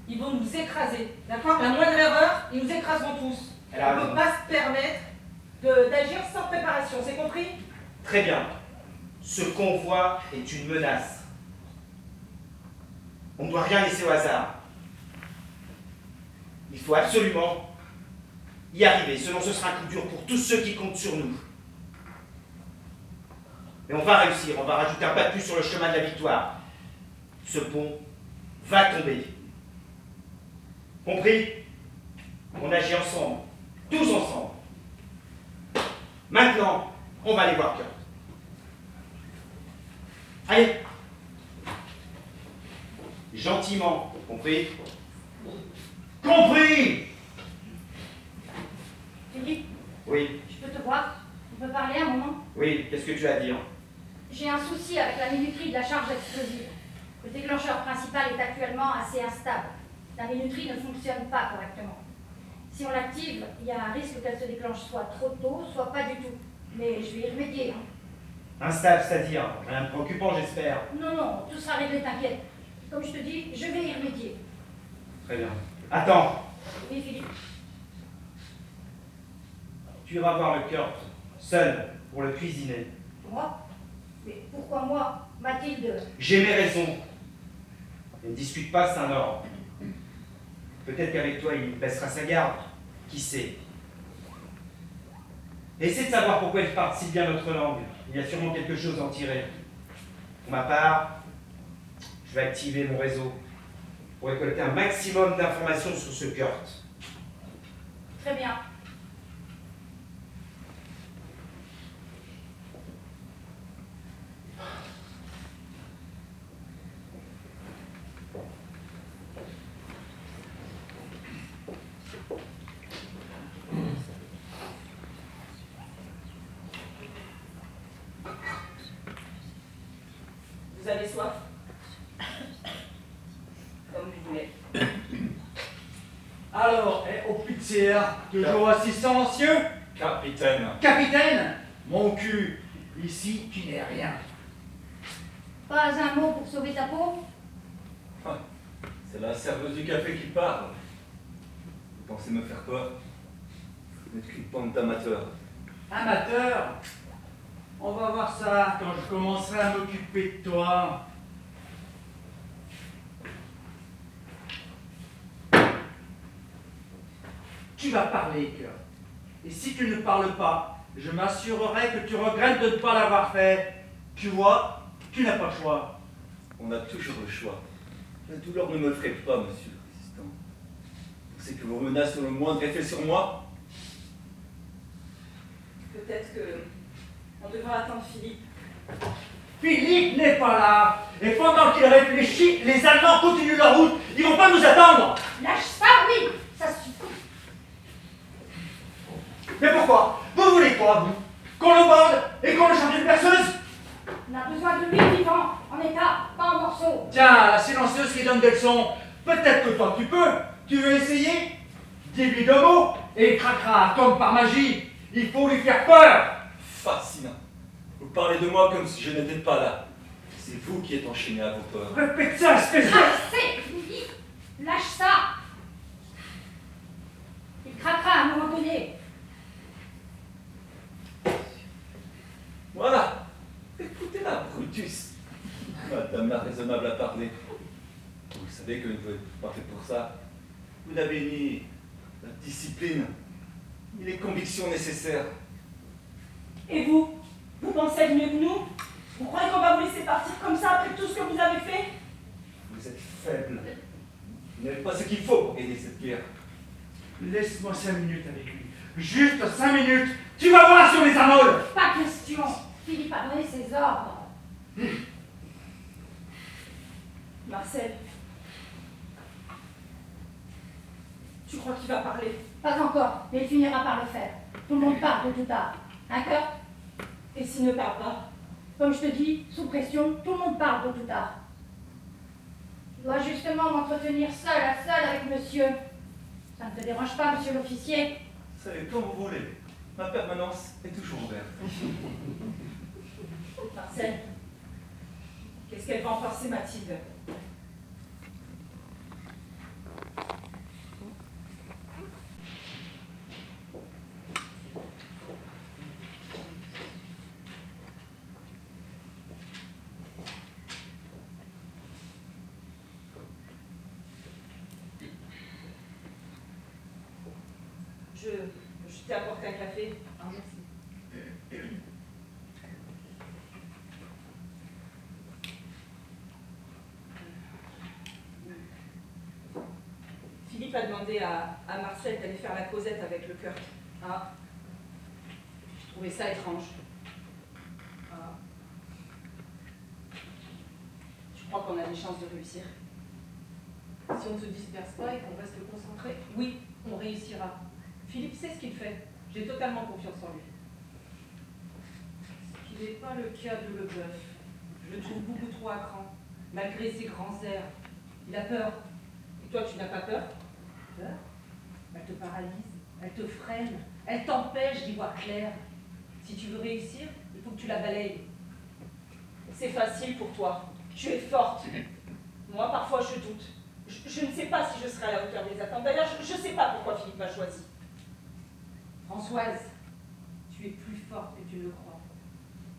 Speaker 5: ils vont nous écraser. D'accord? La moindre erreur, ils nous écraseront tous.
Speaker 3: Elle a
Speaker 5: On ne
Speaker 3: raison.
Speaker 5: peut pas se permettre d'agir sans préparation, c'est compris?
Speaker 3: Très bien. Ce convoi est une menace. On ne doit rien laisser au hasard. Il faut absolument y arriver, sinon ce sera un coup dur pour tous ceux qui comptent sur nous. Mais on va réussir, on va rajouter un pas de plus sur le chemin de la victoire. Ce pont va tomber. Compris? On agit ensemble, tous ensemble. Maintenant, on va aller voir Kurt. Allez. Gentiment, compris?
Speaker 2: Compris.
Speaker 4: Philippe,
Speaker 3: Oui,
Speaker 4: je peux te voir? On peut parler un moment?
Speaker 3: oui, qu'est-ce que tu as à dire?
Speaker 4: J'ai un souci avec la minuterie de la charge explosive. Le déclencheur principal est actuellement assez instable. La minuterie ne fonctionne pas correctement. Si on l'active, il y a un risque qu'elle se déclenche soit trop tôt, soit pas du tout. Mais je vais y remédier.
Speaker 3: Instable, c'est-à-dire rien de préoccupant, j'espère.
Speaker 4: Non, non, tout sera réglé, t'inquiète. Comme je te dis, je vais y remédier.
Speaker 3: Très bien. Attends,
Speaker 4: Oui, Philippe.
Speaker 3: tu iras voir le Kurt, seul, pour le cuisiner.
Speaker 4: Moi? Mais pourquoi moi? Mathilde?
Speaker 3: J'ai mes raisons. Ne discute pas, c'est un ordre. Peut-être qu'avec toi, il baissera sa garde. Qui sait? Essaie de savoir pourquoi il parle si bien notre langue. Il y a sûrement quelque chose à en tirer. Pour ma part, je vais activer mon réseau pour récolter un maximum d'informations sur ce Kurt.
Speaker 4: Très bien.
Speaker 5: Vous avez soif? Comme vous voulez.
Speaker 2: Alors, au pitière, toujours aussi silencieux?
Speaker 6: Capitaine,
Speaker 2: Capitaine, mon cul, ici tu n'es rien.
Speaker 4: Pas un mot pour sauver ta peau?
Speaker 6: c'est la serveuse du café qui parle. Vous pensez me faire quoi? Vous n'êtes qu'une bande d'amateurs.
Speaker 2: Amateur? On va voir ça quand je commencerai à m'occuper de toi. Tu vas parler, Kurt. Et si tu ne parles pas, je m'assurerai que tu regrettes de ne pas l'avoir fait. Tu vois, tu n'as pas le choix.
Speaker 6: On a toujours le choix. La douleur ne me ferait pas, monsieur le résistant. Vous savez que vos menaces ont le moindre effet sur moi?
Speaker 5: Peut-être que on devra attendre Philippe.
Speaker 2: Philippe n'est pas là. Et pendant qu'il réfléchit, les Allemands continuent leur route. Ils vont pas nous attendre.
Speaker 4: Lâche ça, oui, ça suffit.
Speaker 2: Mais pourquoi? Vous voulez quoi, vous? Qu'on le bande et qu'on le change d'une perceuse?
Speaker 4: On a besoin de lui vivant, en état, pas en morceaux.
Speaker 2: Tiens, la silencieuse qui donne des leçons. Peut-être que toi tu peux. Tu veux essayer? Dis-lui deux mots et il craquera comme par magie. Il faut lui faire peur.
Speaker 6: Fascinant. Vous parlez de moi comme si je n'étais pas là. C'est vous qui êtes enchaîné à vos peurs.
Speaker 2: Répète ça, espèce de...
Speaker 4: Assez, oui, lâche ça. Il craquera à un moment donné.
Speaker 6: Voilà. Écoutez-la, Brutus. Madame la raisonnable a parlé. Vous savez que vous n'êtes pas fait pour ça. Vous n'avez ni la discipline, ni les convictions nécessaires.
Speaker 8: Et vous? Vous pensez être mieux que nous? Vous croyez qu'on va vous laisser partir comme ça après tout ce que vous avez fait?
Speaker 6: Vous êtes faible. Vous n'avez pas ce qu'il faut pour gagner cette guerre.
Speaker 2: Laisse-moi 5 minutes avec lui. Juste 5 minutes. Tu vas voir sur les amolles.
Speaker 4: Pas question. Philippe a donné ses ordres.
Speaker 8: Marcel, tu crois qu'il va parler?
Speaker 4: Pas encore, mais il finira par le faire. Tout le monde parle tôt ou tard. Un cœur?
Speaker 8: Et s'il ne parle pas?
Speaker 4: Comme je te dis, sous pression, tout le monde parle tôt ou tard. Je dois justement m'entretenir seul à seul avec monsieur. Ça ne te dérange pas, monsieur l'officier?
Speaker 6: Vous savez, quand vous voulez. Ma permanence est toujours ouverte.
Speaker 8: Marcel, qu'est-ce qu'elle va en penser, Mathilde? Je t'ai apporté un café. Ah, merci. Philippe a demandé à Marcel d'aller faire la causette avec le Kurt. Ah. Je trouvais ça étrange. Ah. Je crois qu'on a des chances de réussir. Si on ne se disperse pas et qu'on reste concentré, oui, on réussira. Philippe sait ce qu'il fait. J'ai totalement confiance en lui. Ce qui n'est pas le cas de Leboeuf. Je le trouve beaucoup trop à cran, malgré ses grands airs. Il a peur. Et toi, tu n'as pas peur? Peur? Elle te paralyse, elle te freine, elle t'empêche d'y voir clair. Si tu veux réussir, il faut que tu la balayes. C'est facile pour toi. Tu es forte. Moi, parfois, je doute. Je ne sais pas si je serai à la hauteur des attentes. D'ailleurs, je ne sais pas pourquoi Philippe m'a choisi. Françoise, tu es plus forte que tu ne le crois.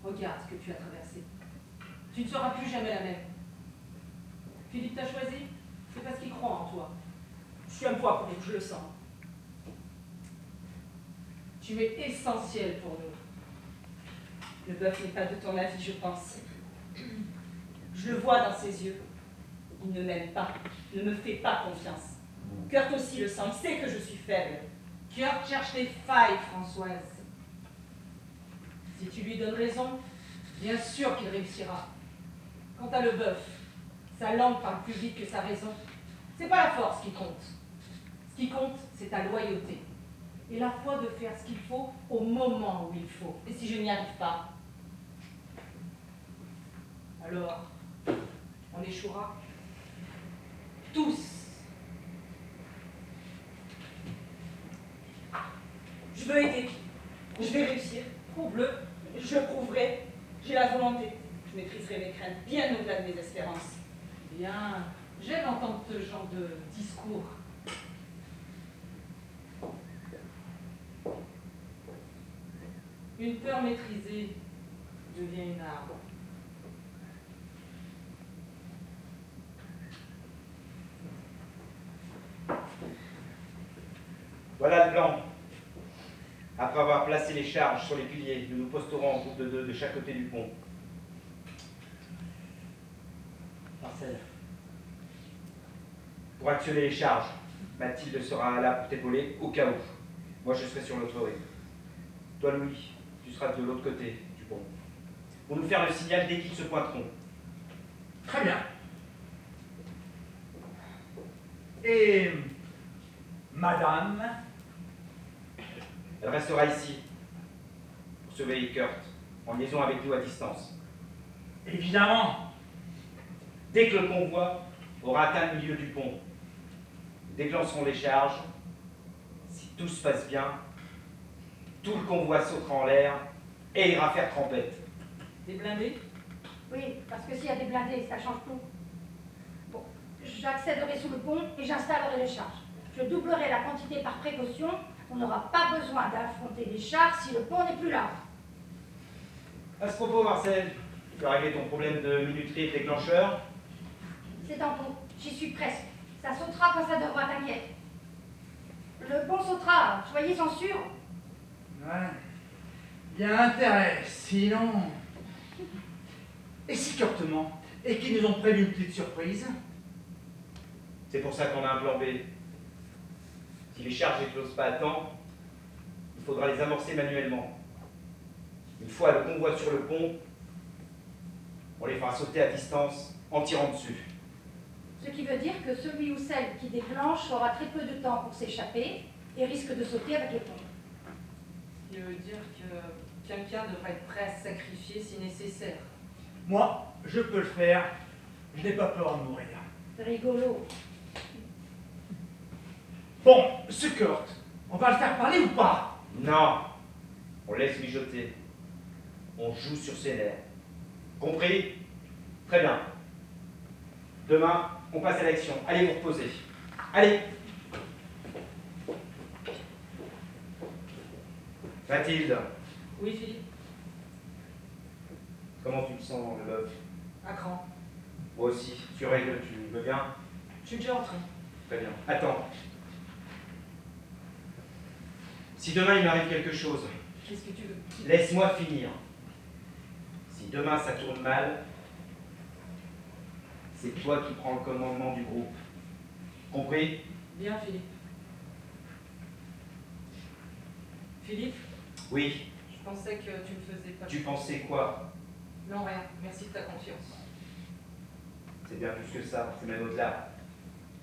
Speaker 8: Regarde ce que tu as traversé. Tu ne seras plus jamais la même. Philippe t'a choisi, c'est parce qu'il croit en toi. Je suis un poids pour lui, je le sens. Tu es essentiel pour nous. Le bœuf n'est pas de ton avis, je pense. Je le vois dans ses yeux. Il ne m'aime pas, ne me fait pas confiance. Kurt aussi le sent, il sait que je suis faible. Kurt cherche tes failles, Françoise. Si tu lui donnes raison, bien sûr qu'il réussira. Quant à Leboeuf, sa langue parle plus vite que sa raison. C'est pas la force qui compte. Ce qui compte, c'est ta loyauté. Et la foi de faire ce qu'il faut au moment où il faut. Et si je n'y arrive pas, alors on échouera. Tous. Je veux aider. Je vais réussir. Prouve-le. Je le prouverai. J'ai la volonté. Je maîtriserai mes craintes bien au-delà de mes espérances. Bien. J'aime entendre ce genre de discours. Une peur maîtrisée devient une arme.
Speaker 3: Voilà le plan. Après avoir placé les charges sur les piliers, nous nous posterons en groupe de 2 de chaque côté du pont. Marcel. Pour actionner les charges, Mathilde sera là pour t'épauler au cas où. Moi, je serai sur l'autre rive. Toi, Louis, tu seras de l'autre côté du pont. pour nous faire le signal dès qu'ils se pointeront.
Speaker 2: Très bien. Et madame?
Speaker 3: Elle restera ici, pour surveiller Kurt, en liaison avec nous à distance.
Speaker 2: Évidemment.
Speaker 3: Dès que le convoi aura atteint le milieu du pont, nous déclencherons les charges. Si tout se passe bien, tout le convoi sautera en l'air et ira faire trempette.
Speaker 5: Des blindés?
Speaker 4: Oui, parce que s'il y a des blindés, ça change tout. Bon, j'accéderai sous le pont et j'installerai les charges. Je doublerai la quantité par précaution. On n'aura pas besoin d'affronter les chars si le pont n'est plus là.
Speaker 3: À ce propos, Marcel, tu as réglé ton problème de minuterie et de déclencheur?
Speaker 4: C'est en cours, j'y suis presque. Ça sautera quand ça devra, t'inquiète. Le pont sautera, soyez-en sûrs.
Speaker 2: Ouais. Il y a intérêt, sinon... Et si Kurt ment et qu'ils nous ont prévu une petite surprise?
Speaker 3: C'est pour ça qu'on a un plan B. Si les charges n'éclosent pas à temps, il faudra les amorcer manuellement. Une fois le convoi sur le pont, on les fera sauter à distance en tirant dessus.
Speaker 4: Ce qui veut dire que celui ou celle qui déclenche aura très peu de temps pour s'échapper et risque de sauter avec les ponts.
Speaker 5: Ce qui veut dire que quelqu'un devrait être prêt à se sacrifier si nécessaire.
Speaker 2: Moi, je peux le faire. Je n'ai pas peur de mourir.
Speaker 4: C'est rigolo.
Speaker 2: Bon, ce Kurt, on va le faire parler ou pas?
Speaker 3: Non, on laisse mijoter. On joue sur ses nerfs. Compris? Très bien. Demain, on passe à l'action. Allez vous reposer. Allez. Mathilde,
Speaker 5: Oui, Philippe?
Speaker 3: comment tu te sens, le bœuf?
Speaker 5: À cran.
Speaker 3: Moi aussi. Tu règles, tu veux bien?
Speaker 5: Je suis déjà entré.
Speaker 3: Très bien. Attends. Si demain il m'arrive quelque chose,
Speaker 5: Qu'est-ce que tu veux?
Speaker 3: laisse-moi finir. Si demain ça tourne mal, c'est toi qui prends le commandement du groupe. Compris?
Speaker 5: Bien, Philippe. Philippe,
Speaker 3: Oui.
Speaker 5: je pensais que tu me faisais pas...
Speaker 3: Tu pensais quoi?
Speaker 5: Non, rien. Merci de ta confiance.
Speaker 3: C'est bien plus que ça, c'est même au-delà.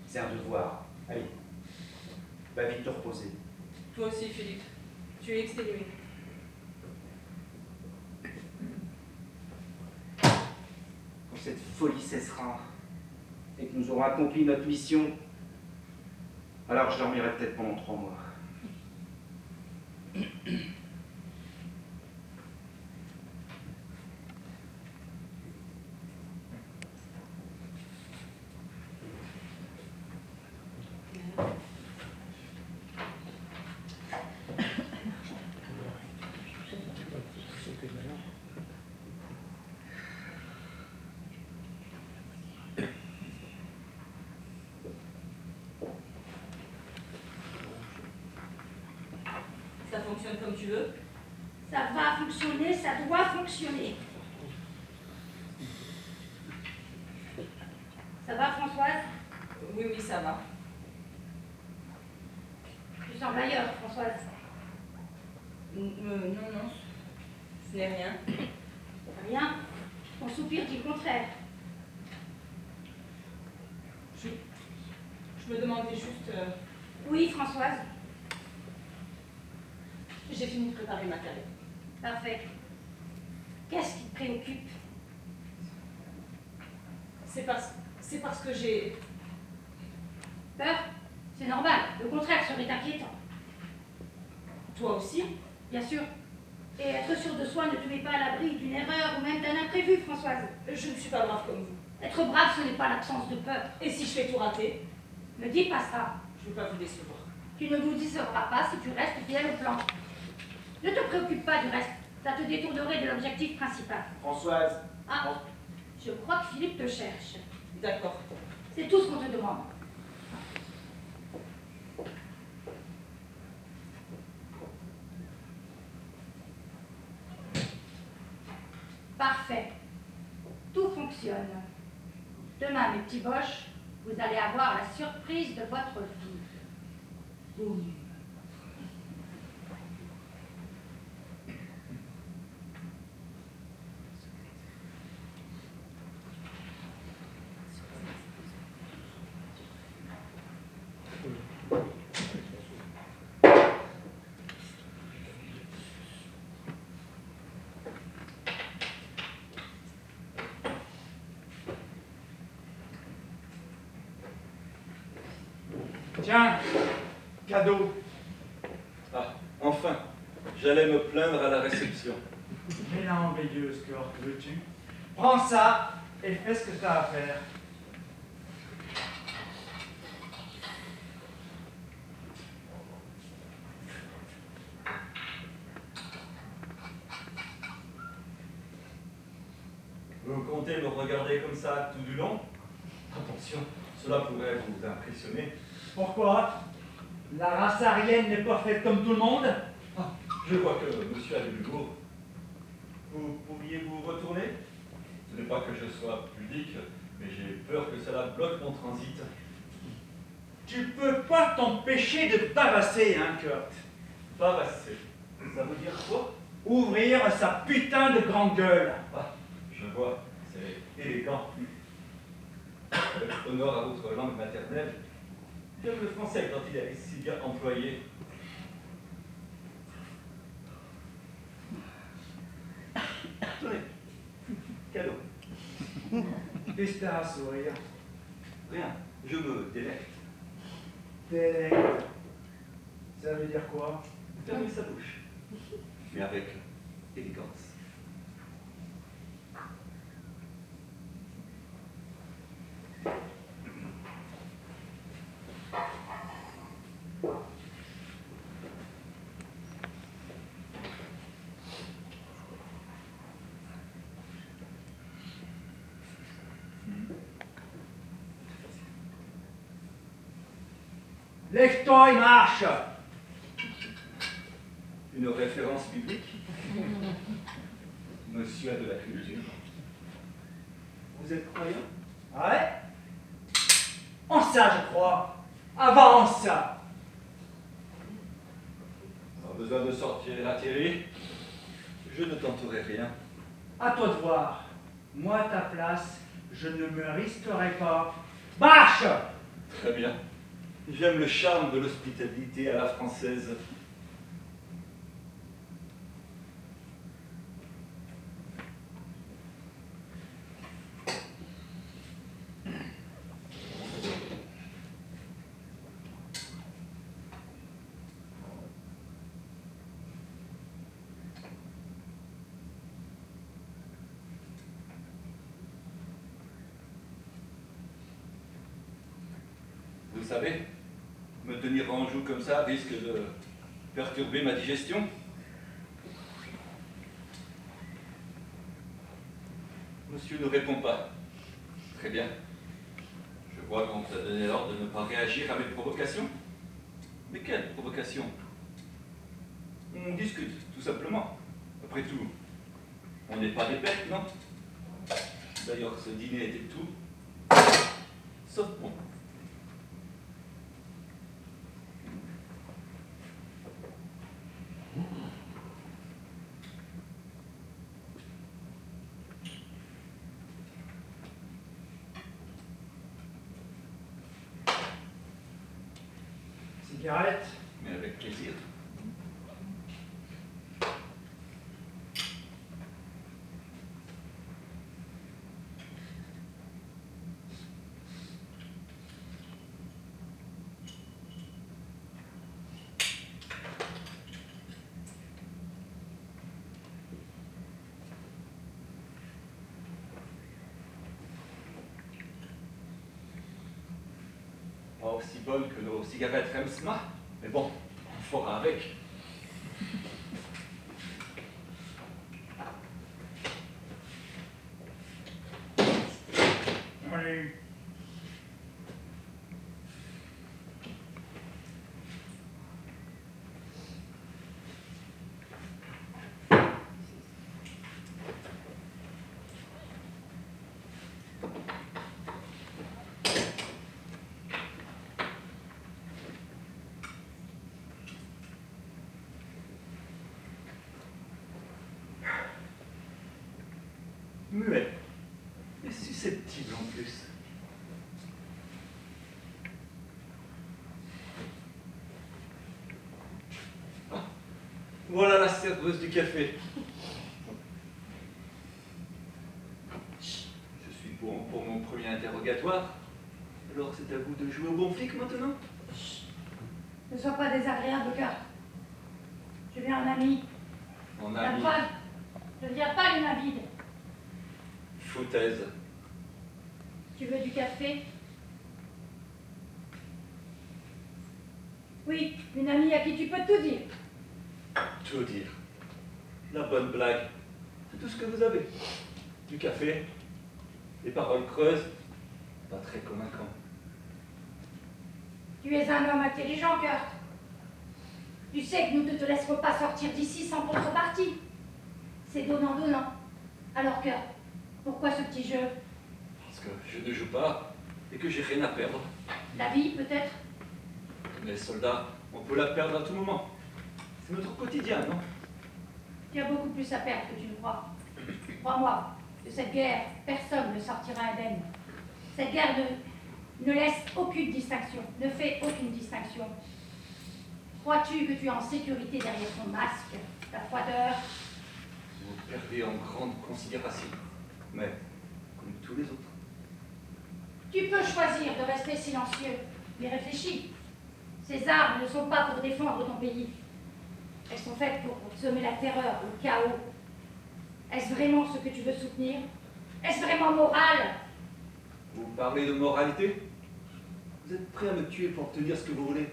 Speaker 3: C'est un devoir. Allez, va vite te reposer.
Speaker 5: Toi aussi, Philippe. Tu es exténué.
Speaker 3: Quand cette folie cessera et que nous aurons accompli notre mission, alors je dormirai peut-être pendant 3 mois.
Speaker 5: Ça fonctionne comme tu veux?
Speaker 4: Ça va fonctionner, ça doit fonctionner. Ça va, Françoise?
Speaker 5: Oui, oui, ça va.
Speaker 4: Tu sembles ailleurs, Françoise.
Speaker 5: Non, non. Ce n'est rien.
Speaker 4: Rien. Ton soupir dit le contraire.
Speaker 5: Je me demandais juste...
Speaker 4: Oui, Françoise.
Speaker 5: J'ai fini de préparer ma carrière.
Speaker 4: Parfait. Qu'est-ce qui te préoccupe?
Speaker 5: C'est parce que j'ai...
Speaker 4: Peur? C'est normal. Le contraire serait inquiétant.
Speaker 5: Toi aussi?
Speaker 4: Bien sûr. Et être sûr de soi ne te met pas à l'abri d'une erreur ou même d'un imprévu, Françoise.
Speaker 5: Je ne suis pas brave comme vous.
Speaker 4: Être brave, ce n'est pas l'absence de peur.
Speaker 5: Et si je fais tout rater?
Speaker 4: Ne dis pas ça.
Speaker 5: Je ne veux pas vous décevoir.
Speaker 4: Tu ne nous décevras pas si tu restes fidèle au plan. Ne te préoccupe pas du reste. Ça te détournerait de l'objectif principal.
Speaker 3: Françoise.
Speaker 4: Ah, je crois que Philippe te cherche.
Speaker 5: D'accord.
Speaker 4: C'est tout ce qu'on te demande. Parfait. Tout fonctionne. Demain, mes petits boches, vous allez avoir la surprise de votre vie. Boum.
Speaker 2: Tiens, cadeau.
Speaker 6: Ah, enfin, j'allais me plaindre à la réception.
Speaker 2: Mais la veilleuse, Kurt, veux-tu? Prends ça et fais ce que tu as à faire.
Speaker 6: Vous comptez me regarder comme ça tout du long? Attention, cela pourrait vous impressionner.
Speaker 2: Pourquoi? La race aryenne n'est pas faite comme tout le monde?
Speaker 6: Ah, je vois que monsieur a de l'humour. Vous pourriez vous retourner? Ce n'est pas que je sois pudique, mais j'ai peur que cela bloque mon transit.
Speaker 2: Tu peux pas t'empêcher de tabasser, hein, Kurt?
Speaker 6: Tabasser. Ça veut dire quoi?
Speaker 2: Ouvrir sa putain de grande gueule.
Speaker 6: Ah, je vois, c'est élégant. Avec honneur à votre langue maternelle. J'aime le français quand il est si bien employé. Tenez, cadeau.
Speaker 2: Qu'est-ce que t'as à sourire?
Speaker 6: Rien, je me délecte.
Speaker 2: Délecte. Ça veut dire quoi?
Speaker 6: Fermez sa bouche, mais avec élégance.
Speaker 2: Lève-toi et marche!
Speaker 6: Une référence biblique. Monsieur a de la culture. Vous êtes croyant?
Speaker 2: Ah ouais? En ça, je crois. Avance!
Speaker 6: Pas besoin de sortir atterri. Je ne tenterai rien.
Speaker 2: À toi de voir. Moi, à ta place, je ne me risquerai pas. Marche!
Speaker 6: Très bien. J'aime le charme de l'hospitalité à la française. Vous savez, me tenir en joue comme ça risque de perturber ma digestion. Monsieur ne répond pas. Très bien. Je vois qu'on vous a donné l'ordre de ne pas réagir à mes provocations. Mais quelle provocation? On discute, tout simplement. Après tout, on n'est pas des bêtes, non? D'ailleurs, ce dîner était tout, sauf bon.
Speaker 2: Cigarette?
Speaker 6: Mais avec plaisir. Pas aussi bonne que nos cigarettes Remsma, mais bon, on fera avec.
Speaker 2: Allez.
Speaker 6: Muet. Et susceptible en plus. Ah, voilà la serveuse du café. Je suis bon pour mon premier interrogatoire. Alors c'est à vous de jouer au bon flic maintenant?
Speaker 4: Ne sois pas désagréable, Kurt. Je viens en ami.
Speaker 6: Mon
Speaker 4: La
Speaker 6: ami,
Speaker 4: preuve, je ne viens pas les mains vides.
Speaker 6: foutaise.
Speaker 4: Tu veux du café? Oui, une amie à qui tu peux tout dire.
Speaker 6: Tout dire. La bonne blague. C'est tout ce que vous avez. Du café, des paroles creuses, pas très convaincant.
Speaker 4: Tu es un homme intelligent, Kurt. Tu sais que nous ne te laisserons pas sortir d'ici sans contrepartie. C'est donnant-donnant. Alors, Kurt, pourquoi ce petit jeu?
Speaker 6: Parce que je ne joue pas et que j'ai rien à perdre.
Speaker 4: La vie, peut-être?
Speaker 6: Mais soldat, on peut la perdre à tout moment. C'est notre quotidien, non?
Speaker 4: Tu as beaucoup plus à perdre que tu ne crois. Crois-moi, de cette guerre, personne ne sortira indemne. Cette guerre ne laisse aucune distinction, ne fait aucune distinction. Crois-tu que tu es en sécurité derrière ton masque, ta froideur?
Speaker 6: Vous perdez en grande considération. Mais, comme tous les autres.
Speaker 4: Tu peux choisir de rester silencieux, mais réfléchis. Ces armes ne sont pas pour défendre ton pays. Elles sont faites pour semer la terreur, le chaos. Est-ce vraiment ce que tu veux soutenir? Est-ce vraiment moral?
Speaker 6: Vous parlez de moralité? Vous êtes prêt à me tuer pour obtenir ce que vous voulez?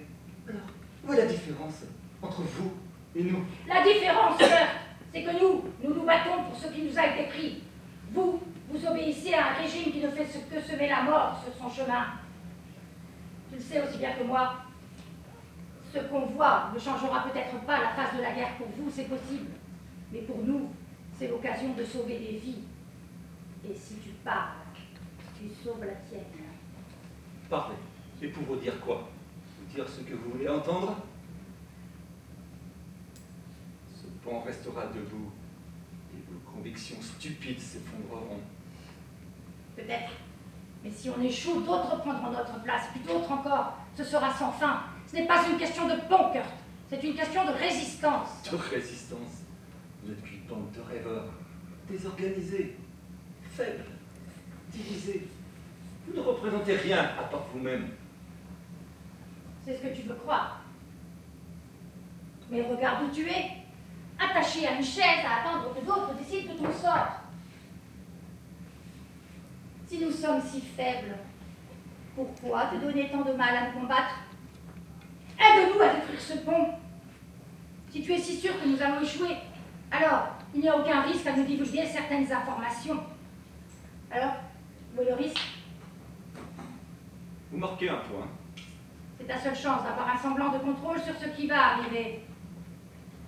Speaker 6: Alors, où est la différence entre vous et nous?
Speaker 4: La différence, Kurt, c'est que nous battons pour ce qui nous a été pris. Vous obéissez à un régime qui ne fait que semer la mort sur son chemin. Tu le sais aussi bien que moi. Ce qu'on voit ne changera peut-être pas la face de la guerre pour vous, c'est possible. Mais pour nous, c'est l'occasion de sauver des vies. Et si tu parles, tu sauves la tienne.
Speaker 6: Parlez. Et pour vous dire quoi? Vous dire ce que vous voulez entendre? Ce pont restera debout et vos convictions stupides s'effondreront.
Speaker 4: Peut-être. Mais si on échoue, d'autres prendront notre place, puis d'autres encore. Ce sera sans fin. Ce n'est pas une question de pont, Kurt. C'est une question de résistance.
Speaker 6: De résistance. Vous êtes qu'une bande de rêveurs, désorganisés, faibles, divisés. Vous ne représentez rien à part vous-même.
Speaker 4: C'est ce que tu veux croire. Mais regarde où tu es. Attaché à une chaise à attendre que d'autres décident de ton sort. Si nous sommes si faibles, pourquoi te donner tant de mal à nous combattre? Aide-nous à détruire ce pont. Si tu es si sûr que nous allons échouer, alors il n'y a aucun risque à nous divulguer certaines informations. Alors, où est le risque?
Speaker 6: Vous marquez un point.
Speaker 4: C'est ta seule chance d'avoir un semblant de contrôle sur ce qui va arriver.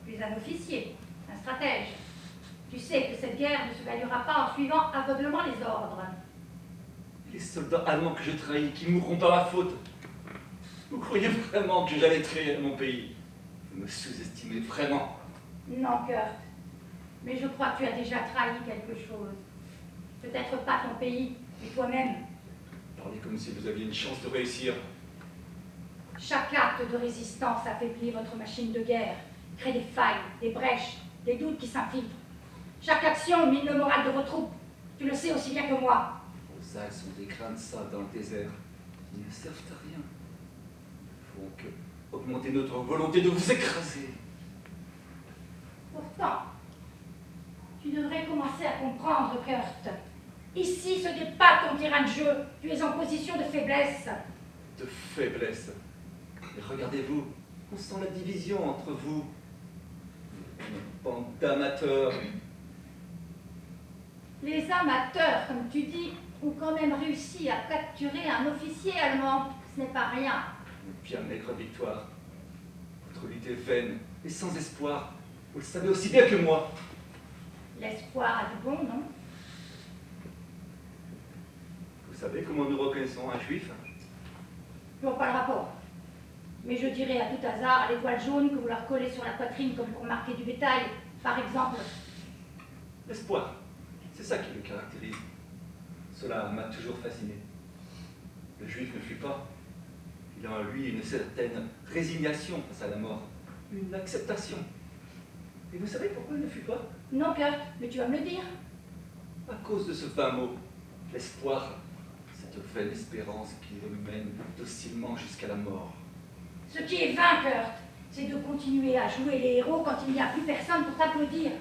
Speaker 4: Tu es un officier, un stratège. Tu sais que cette guerre ne se gagnera pas en suivant aveuglement les ordres.
Speaker 6: Les soldats allemands que je trahis, qui mourront par ma faute. Vous croyez vraiment que j'allais trahir mon pays? Vous me sous-estimez vraiment.
Speaker 4: Non, Kurt. Mais je crois que tu as déjà trahi quelque chose. Peut-être pas ton pays, mais toi-même.
Speaker 6: Parlez comme si vous aviez une chance de réussir.
Speaker 4: Chaque acte de résistance affaiblit votre machine de guerre, crée des failles, des brèches, des doutes qui s'infiltrent. Chaque action mine le moral de vos troupes. Tu le sais aussi bien que moi.
Speaker 6: Vos actes sont des grains de sable dans le désert. Ils ne servent à rien. Ils font que augmenter notre volonté de vous écraser.
Speaker 4: Pourtant, tu devrais commencer à comprendre, Kurt. Ici, ce n'est pas ton terrain de jeu. Tu es en position de faiblesse.
Speaker 6: De faiblesse. Et regardez-vous, on sent la division entre vous. Une bande d'amateurs.
Speaker 4: Les amateurs, comme tu dis, ont quand même réussi à capturer un officier allemand. Ce n'est pas rien.
Speaker 6: Une bien maigre victoire. Votre lutte est vaine et sans espoir. Vous le savez aussi bien que moi.
Speaker 4: L'espoir a du bon, non?
Speaker 6: Vous savez comment nous reconnaissons un juif?
Speaker 4: Je vois pas le rapport. Mais je dirais à tout hasard l'étoile jaune que vous leur collez sur la poitrine comme pour marquer du bétail, par exemple.
Speaker 6: L'espoir. C'est ça qui le caractérise. Cela m'a toujours fasciné. Le juif ne fuit pas. Il a en lui une certaine résignation face à la mort. Une acceptation. Et vous savez pourquoi il ne fuit pas?
Speaker 4: Non, Kurt, mais tu vas me le dire.
Speaker 6: À cause de ce vain mot. L'espoir. Cette vaine espérance qui le mène docilement jusqu'à la mort.
Speaker 4: Ce qui est vain, Kurt, c'est de continuer à jouer les héros quand il n'y a plus personne pour t'applaudir.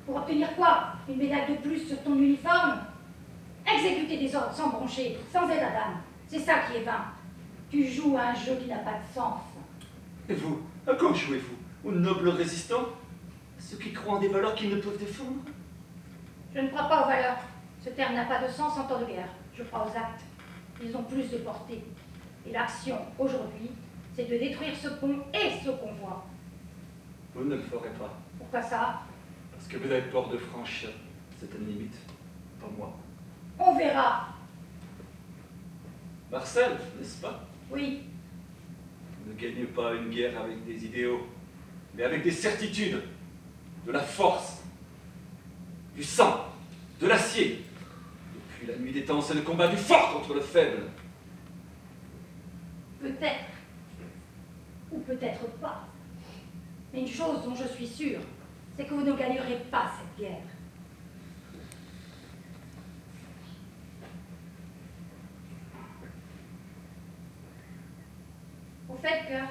Speaker 4: Pour obtenir quoi? Une médaille de plus sur ton uniforme? Exécuter des ordres sans broncher, sans aide à dame. C'est ça qui est vain. Tu joues à un jeu qui n'a pas de sens.
Speaker 6: Et vous, à quoi jouez-vous? Aux nobles résistants? Ceux qui croient en des valeurs qu'ils ne peuvent défendre?
Speaker 4: Je ne crois pas aux valeurs. Ce terme n'a pas de sens en temps de guerre. Je crois aux actes. Ils ont plus de portée. Et l'action, aujourd'hui, c'est de détruire ce pont et ce convoi.
Speaker 6: Vous ne le ferez pas.
Speaker 4: Pourquoi ça?
Speaker 6: Parce que vous avez peur de franchir certaines limites. Pas moi.
Speaker 4: On verra.
Speaker 6: Marcel, n'est-ce pas?
Speaker 4: Oui,
Speaker 6: Vous ne gagnez pas une guerre avec des idéaux, mais avec des certitudes, de la force, du sang, de l'acier. Depuis la nuit des temps, c'est le combat du fort contre le faible.
Speaker 4: peut-être. Ou peut-être pas. Mais une chose dont je suis sûre, c'est que vous ne gagnerez pas cette guerre. Au fait, Kurt,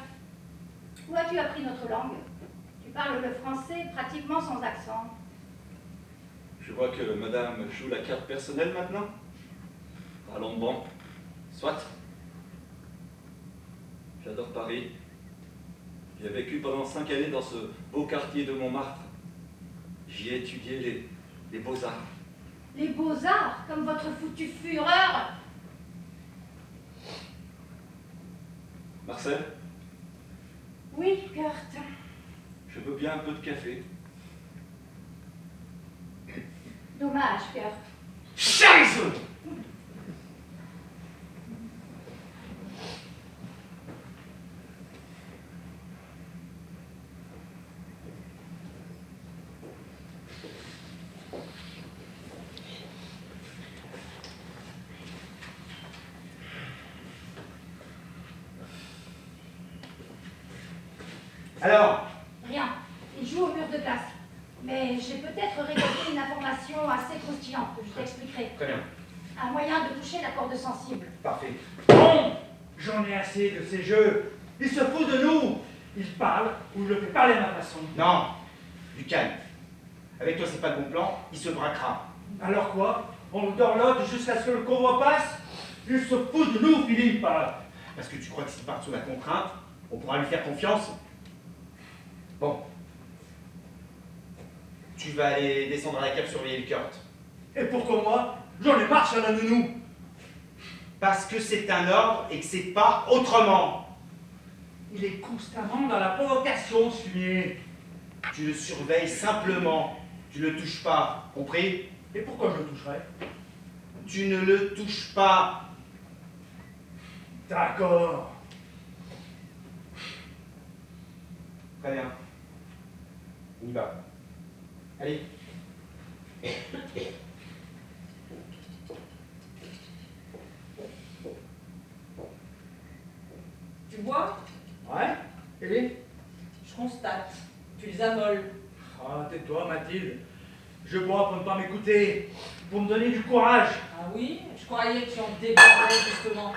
Speaker 4: où as-tu appris notre langue? Tu parles le français pratiquement sans accent.
Speaker 6: Je vois que madame joue la carte personnelle maintenant. Allons bon. Soit. J'adore Paris. J'ai vécu pendant 5 années dans ce beau quartier de Montmartre. J'y ai étudié les beaux-arts.
Speaker 4: Les beaux-arts, comme votre foutue fureur.
Speaker 6: Marcel,
Speaker 4: Oui, Kurt.
Speaker 6: je veux bien un peu de café.
Speaker 4: Dommage, Kurt.
Speaker 2: Scheiße! Alors,
Speaker 4: Rien. Il joue au mur de glace. Mais j'ai peut-être récolté une information assez croustillante que je t'expliquerai.
Speaker 2: très bien,
Speaker 4: Un moyen de toucher la corde sensible.
Speaker 2: parfait. Bon, j'en ai assez de ces jeux. Il se fout de nous. Il parle ou je le fais parler à ma façon.
Speaker 3: Non, du calme. Avec toi, c'est pas le bon plan, il se braquera.
Speaker 2: Alors quoi? On le dorlote jusqu'à ce que le convoi passe? Il se fout de nous, Philippe.
Speaker 3: Parce que tu crois que s'il part sous la contrainte, on pourra lui faire confiance? Bon. Tu vas aller descendre à la cave surveiller le Kurt.
Speaker 2: Et pourquoi moi? J'en ai marre, ça, la nounou.
Speaker 3: Parce que c'est un ordre et que c'est pas autrement.
Speaker 2: Il est constamment dans la provocation, ce fumier.
Speaker 3: Tu le surveilles simplement. Tu le touches pas, compris?
Speaker 2: Et pourquoi je le toucherais?
Speaker 3: Tu ne le touches pas.
Speaker 2: D'accord.
Speaker 3: Très bien. On y va. Allez.
Speaker 5: Tu vois?
Speaker 2: Ouais? Et
Speaker 5: Je constate. Tu les amolles.
Speaker 2: Ah, tais-toi, Mathilde. Je bois pour ne pas m'écouter, pour me donner du courage.
Speaker 5: Ah oui? Je croyais que tu en débordais justement.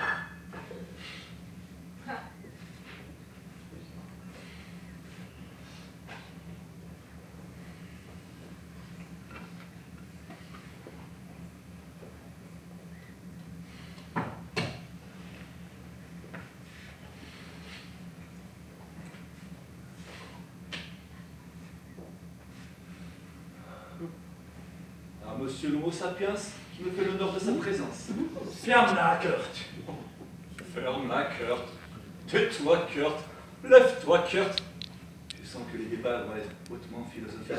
Speaker 6: Ah, monsieur l'Homo sapiens qui me fait l'honneur de sa présence.
Speaker 2: Ferme-la, Kurt.
Speaker 6: Ferme-la, Kurt. Tais-toi, Kurt. Lève-toi, Kurt. Je sens que les débats vont être hautement philosophiques.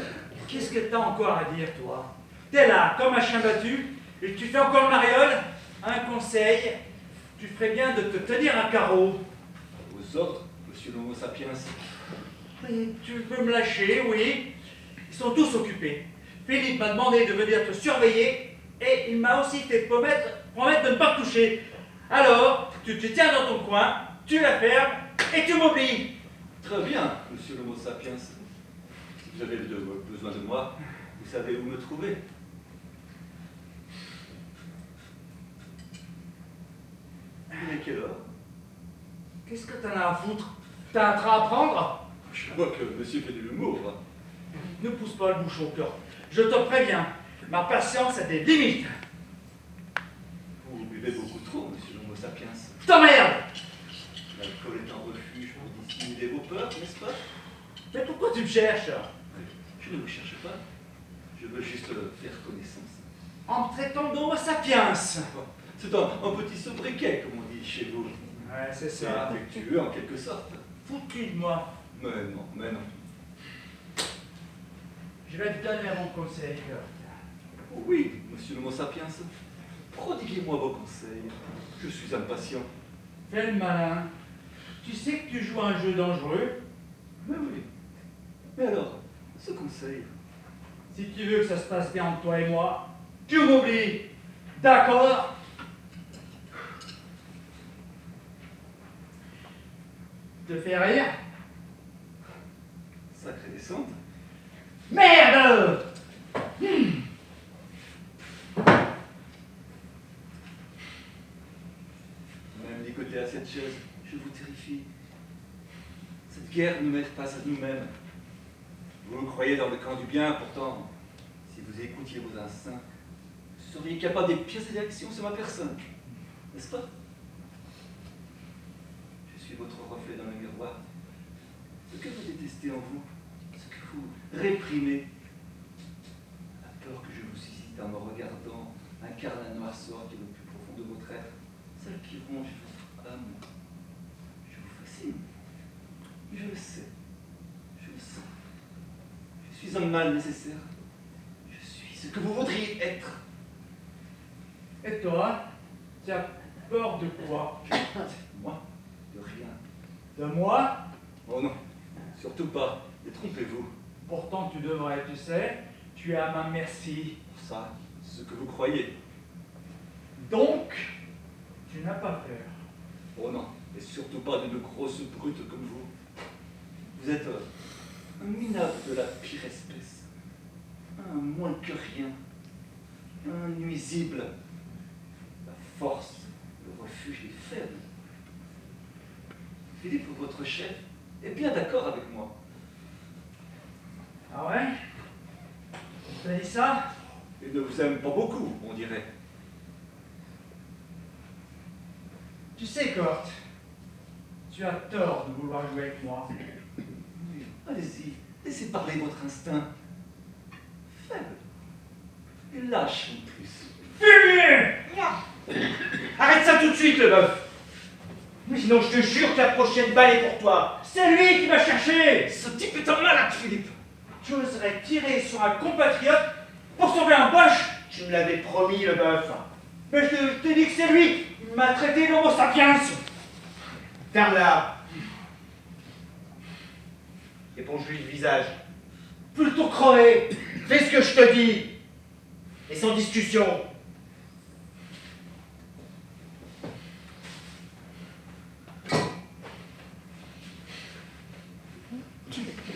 Speaker 2: Qu'est-ce que t'as encore à dire, toi? T'es là, comme un chien battu, et tu fais encore le mariole? Un conseil, tu ferais bien de te tenir à carreau.
Speaker 6: Aux ordres, monsieur l'Homo sapiens.
Speaker 2: Et tu veux me lâcher, oui? Ils sont tous occupés. Philippe m'a demandé de venir te surveiller, et il m'a aussi fait promettre de ne pas te toucher. Alors, tu te tiens dans ton coin, tu la fermes, et tu m'oublies.
Speaker 6: Très bien, monsieur l'Homo sapiens. Si vous avez besoin de moi, vous savez où me trouver. Il est quelle heure?
Speaker 2: Qu'est-ce que t'en as à foutre? T'as un train à prendre?
Speaker 6: Je vois que monsieur fait de l'humour.
Speaker 2: Ne pousse pas le bouchon, Kurt. Je te préviens, ma patience a des limites.
Speaker 6: Vous buvez beaucoup trop, monsieur l'homo sapiens.
Speaker 2: T'emmerde!
Speaker 6: L'alcool est un refuge pour dissimuler vos peurs, n'est-ce pas?
Speaker 2: Mais pourquoi tu me cherches?
Speaker 6: Je ne vous cherche pas. Je veux juste faire connaissance.
Speaker 2: En me traitant d'homo sapiens.
Speaker 6: C'est un petit sobriquet, comme on dit chez vous.
Speaker 2: Ouais, c'est
Speaker 6: C'est
Speaker 2: ça.
Speaker 6: affectueux en quelque sorte.
Speaker 2: Foutu de moi.
Speaker 6: Mais non, mais non.
Speaker 2: Je vais te donner mon conseil, Kurt.
Speaker 6: Oh oui, monsieur l'homo sapiens. Prodiguez-moi vos conseils. Je suis impatient.
Speaker 2: Fais le malin. Tu sais que tu joues à un jeu dangereux.
Speaker 6: Mais oui. Mais alors, ce conseil,
Speaker 2: Si tu veux que ça se passe bien entre toi et moi, tu m'oublies. D'accord? Te fais rire?
Speaker 6: sacrée descente.
Speaker 2: Merde!
Speaker 6: Même ligoté à cette chaise, je vous terrifie. Cette guerre ne m'aide pas à nous-mêmes. Vous croyez dans le camp du bien, pourtant, si vous écoutiez vos instincts, vous seriez capable des pires actions sur ma personne. N'est-ce pas? Je suis votre reflet dans le miroir. Ce que vous détestez en vous, ce que vous réprimez, la peur que je vous suscite en me regardant, incarne un noirceur qui est le plus profond de votre être, celle qui ronge votre âme. Je vous fascine. Je le sais. Je le sens. Je suis un mal nécessaire. Je suis ce que vous voudriez être.
Speaker 2: Et toi, tu as peur de quoi?
Speaker 6: Moi, de rien.
Speaker 2: De moi?
Speaker 6: Oh non, surtout pas. Détrompez-vous.
Speaker 2: Pourtant tu devrais, tu sais, tu es à ma merci.
Speaker 6: Pour ça, ce que vous croyez.
Speaker 2: Donc, tu n'as pas peur.
Speaker 6: Oh non, et surtout pas d'une grosse brute comme vous. Vous êtes un minable de la pire espèce. Un moins que rien. Un nuisible. La force, le refuge des faibles. Philippe, votre chef, est bien d'accord avec moi.
Speaker 2: Ah ouais? On t'a dit ça?
Speaker 6: Il ne vous aime pas beaucoup, on dirait.
Speaker 2: Tu sais, Kurt, tu as tort de vouloir jouer avec moi.
Speaker 6: Oui, allez-y, laissez parler votre instinct. Faible. Et lâche en plus.
Speaker 2: Fumier! Arrête ça tout de suite, le bœuf! Sinon, je te jure que la prochaine balle est pour toi. C'est lui qui m'a cherché!
Speaker 6: Ce type est un malade, Philippe.
Speaker 2: Tu oserais tirer sur un compatriote pour sauver un boche? Tu me l'avais promis, le bœuf. Mais je t'ai dit que c'est lui. Il m'a traité d'homo sapiens. Ferme-la. Éponge-lui le visage. Plutôt crever. Fais ce que je te dis. Et sans discussion.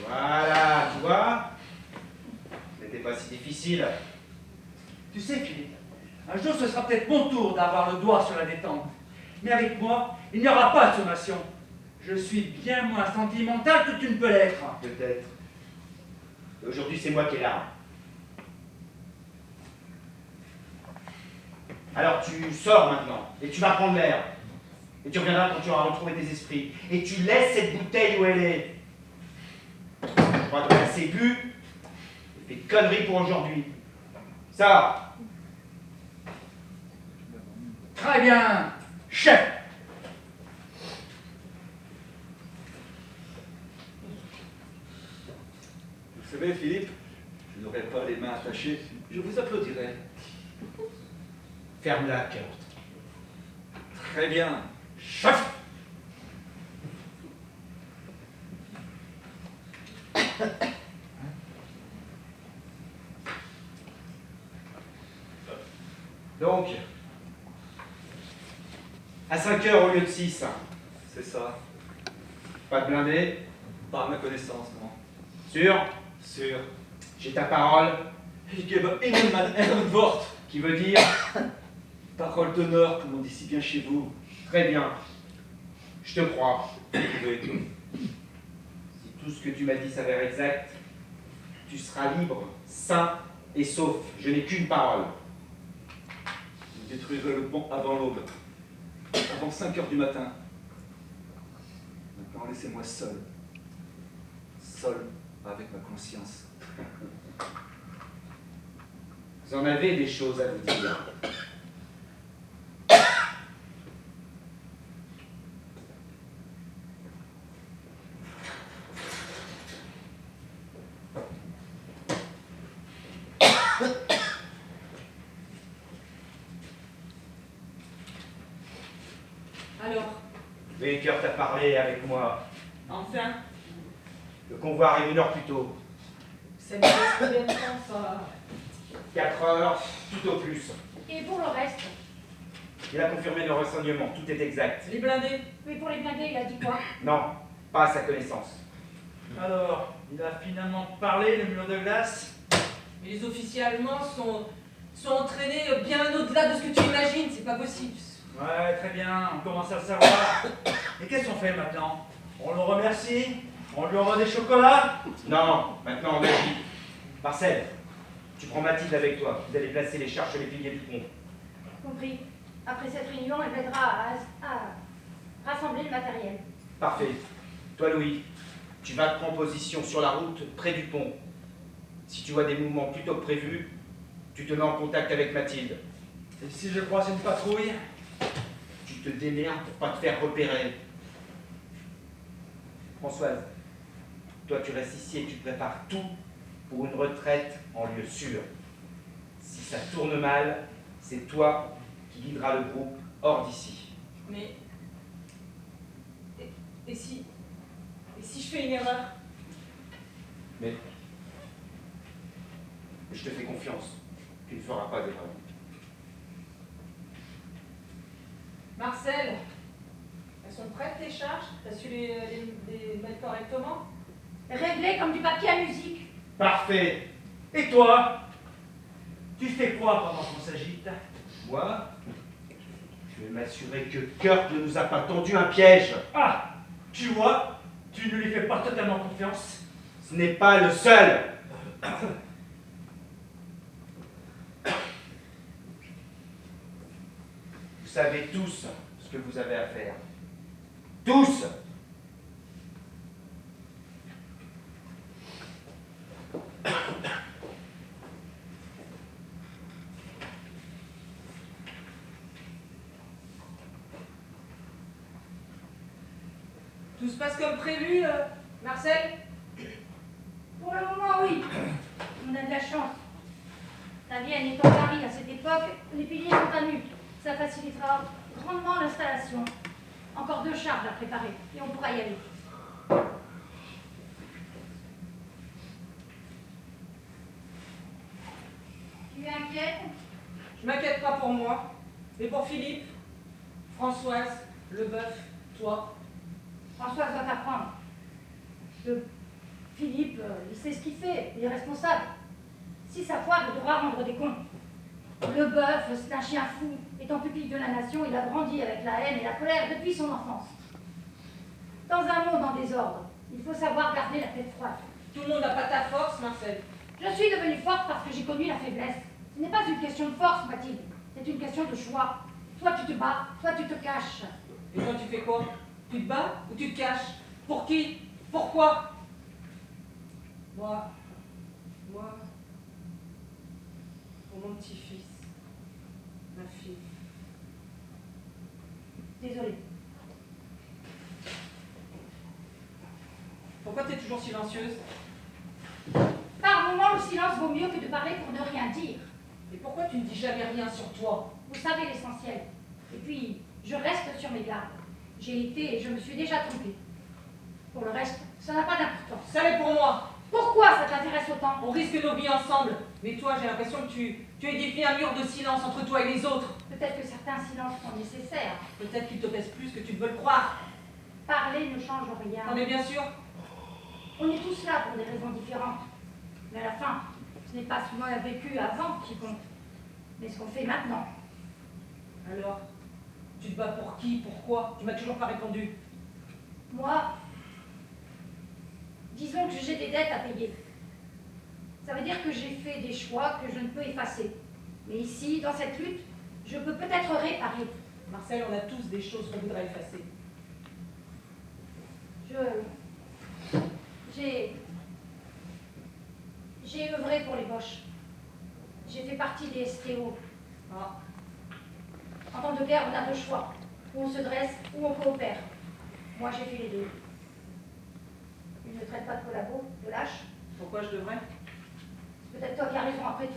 Speaker 2: Voilà, tu vois? C'était pas si difficile. Tu sais, Philippe, un jour ce sera peut-être mon tour d'avoir le doigt sur la détente. Mais avec moi, il n'y aura pas de sommation. Je suis bien moins sentimental que tu ne peux l'être. Peut-être. Aujourd'hui, c'est moi qui ai l'arme. Alors tu sors maintenant, et tu vas prendre l'air. Et tu reviendras quand tu auras retrouvé tes esprits. Et tu laisses cette bouteille où elle est. Je crois que tu as assez bu et fait de conneries pour aujourd'hui. Ça. Très bien, chef.
Speaker 6: Vous savez, Philippe, je n'aurais pas les mains attachées, je vous applaudirais.
Speaker 2: Ferme-la, Kurt.
Speaker 6: Très bien.
Speaker 2: Chef. Donc, à 5 heures au lieu de 6.
Speaker 6: C'est ça.
Speaker 2: Pas de blindé.
Speaker 6: Par ma connaissance, non.
Speaker 2: Sûr.
Speaker 6: Sûr.
Speaker 2: J'ai ta parole.
Speaker 6: Ich gebe Ihnen mein Ehrenwort.
Speaker 2: Qui veut dire.
Speaker 6: Parole d'honneur, comme on dit si bien chez vous.
Speaker 2: Très bien. Je te crois.
Speaker 6: Oui.
Speaker 3: Si tout ce que tu m'as dit s'avère exact, tu seras libre, sain et sauf. Je n'ai qu'une parole.
Speaker 6: Vous détruirez le pont avant l'aube, avant 5 heures du matin. Maintenant, laissez-moi seul. Seul avec ma conscience.
Speaker 3: Vous en avez des choses à vous dire.
Speaker 5: Alors,
Speaker 3: Baker t'a parlé avec moi.
Speaker 5: enfin,
Speaker 3: Le convoi arrive 1 heure plus tôt.
Speaker 5: ça me laisse combien de temps, ça?
Speaker 3: 4 heures, tout au plus.
Speaker 4: Et pour le reste?
Speaker 3: Il a confirmé nos renseignements, tout est exact.
Speaker 5: Les blindés?
Speaker 4: Oui, pour les blindés, il a dit quoi?
Speaker 3: Non, pas à sa connaissance.
Speaker 2: Alors, il a finalement parlé, le mur de glace?
Speaker 5: Mais les officiers allemands sont entraînés bien au-delà de ce que tu imagines, c'est pas possible.
Speaker 2: Ouais, très bien, on commence à le savoir. Et qu'est-ce qu'on fait maintenant? On le remercie? On lui envoie des chocolats?
Speaker 3: Non, maintenant on agit. Marcel, tu prends Mathilde avec toi. Vous allez placer les charges sur les piliers du pont.
Speaker 4: Compris. Après cette réunion, elle m'aidera à rassembler le matériel.
Speaker 3: Parfait. Toi, Louis, tu vas te prendre position sur la route près du pont. Si tu vois des mouvements plus tôt que prévu, tu te mets en contact avec Mathilde.
Speaker 2: Et si je croise une patrouille?
Speaker 3: Tu te démerdes pour pas te faire repérer. Françoise, toi tu restes ici et tu prépares tout pour une retraite en lieu sûr. Si ça tourne mal, c'est toi qui guideras le groupe hors d'ici.
Speaker 5: Mais. Et si je fais une erreur?
Speaker 3: Mais je te fais confiance. Tu ne feras pas d'erreur.
Speaker 5: Marcel, elles sont prêtes tes charges? T'as su les mettre correctement?
Speaker 4: Réglé comme du papier à musique.
Speaker 2: Parfait. Et toi? Tu fais quoi pendant qu'on s'agite?
Speaker 3: Moi, je vais m'assurer que Kurt ne nous a pas tendu un piège.
Speaker 2: Ah, tu vois, tu ne lui fais pas totalement confiance.
Speaker 3: Ce n'est pas le seul. Vous savez tous ce que vous avez à faire. Tous.
Speaker 5: Tout se passe comme prévu, Marcel?
Speaker 4: Pour le moment, oui. On a de la chance. La Vienne étant Paris à cette époque, les piliers sont à nu. Ça facilitera grandement l'installation. Encore 2 charges à préparer et on pourra y aller. Tu es inquiète?
Speaker 5: Je m'inquiète pas pour moi, mais pour Philippe, Françoise, Leboeuf, toi.
Speaker 4: Françoise va t'apprendre. Philippe, il sait ce qu'il fait, il est responsable. Si ça foire, il devra rendre des comptes. Leboeuf, c'est un chien fou. Étant pupille de la nation, il a grandi avec la haine et la colère depuis son enfance. Dans un monde en désordre, il faut savoir garder la tête froide.
Speaker 5: Tout le monde n'a pas ta force, Marcel.
Speaker 4: Je suis devenue forte parce que j'ai connu la faiblesse. Ce n'est pas une question de force, Mathilde. C'est une question de choix. Soit tu te bats, soit tu te caches.
Speaker 5: Et toi, tu fais quoi? Tu te bats ou tu te caches? Pour qui? Pourquoi? Moi, pour mon petit-fils, ma fille.
Speaker 4: Désolée.
Speaker 5: Pourquoi t'es toujours silencieuse?
Speaker 4: Par moments, le silence vaut mieux que de parler pour ne rien dire.
Speaker 5: Et pourquoi tu ne dis jamais rien sur toi?
Speaker 4: Vous savez l'essentiel. Et puis, je reste sur mes gardes. J'ai été et je me suis déjà trompée. Pour le reste, ça n'a pas d'importance.
Speaker 5: Ça l'est pour moi.
Speaker 4: Pourquoi ça t'intéresse autant?
Speaker 5: On risque nos vies ensemble. Mais toi, j'ai l'impression que tu édifies un mur de silence entre toi et les autres.
Speaker 4: Peut-être que certains silences sont nécessaires.
Speaker 5: Peut-être qu'il te pèse plus que tu ne veux le croire.
Speaker 4: Parler ne change rien.
Speaker 5: Non mais bien sûr.
Speaker 4: On est tous là pour des raisons différentes. Mais à la fin, ce n'est pas ce qu'on a vécu avant qui compte, mais ce qu'on fait maintenant.
Speaker 5: Alors, tu te bats pour qui? Pourquoi? Tu m'as toujours pas répondu.
Speaker 4: Moi, Disons que j'ai des dettes à payer. Ça veut dire que j'ai fait des choix que je ne peux effacer. Mais ici, dans cette lutte, je peux peut-être réparer.
Speaker 5: Marcel, on a tous des choses qu'on voudrait effacer.
Speaker 4: J'ai œuvré pour les Boches. J'ai fait partie des STO.
Speaker 5: Ah.
Speaker 4: En temps de guerre, on a deux choix. Ou on se dresse, ou on coopère. Moi, j'ai fait les deux. Ils ne traitent pas de collabo, de lâche.
Speaker 5: Pourquoi je devrais?
Speaker 4: C'est peut-être toi qui as raison après tout.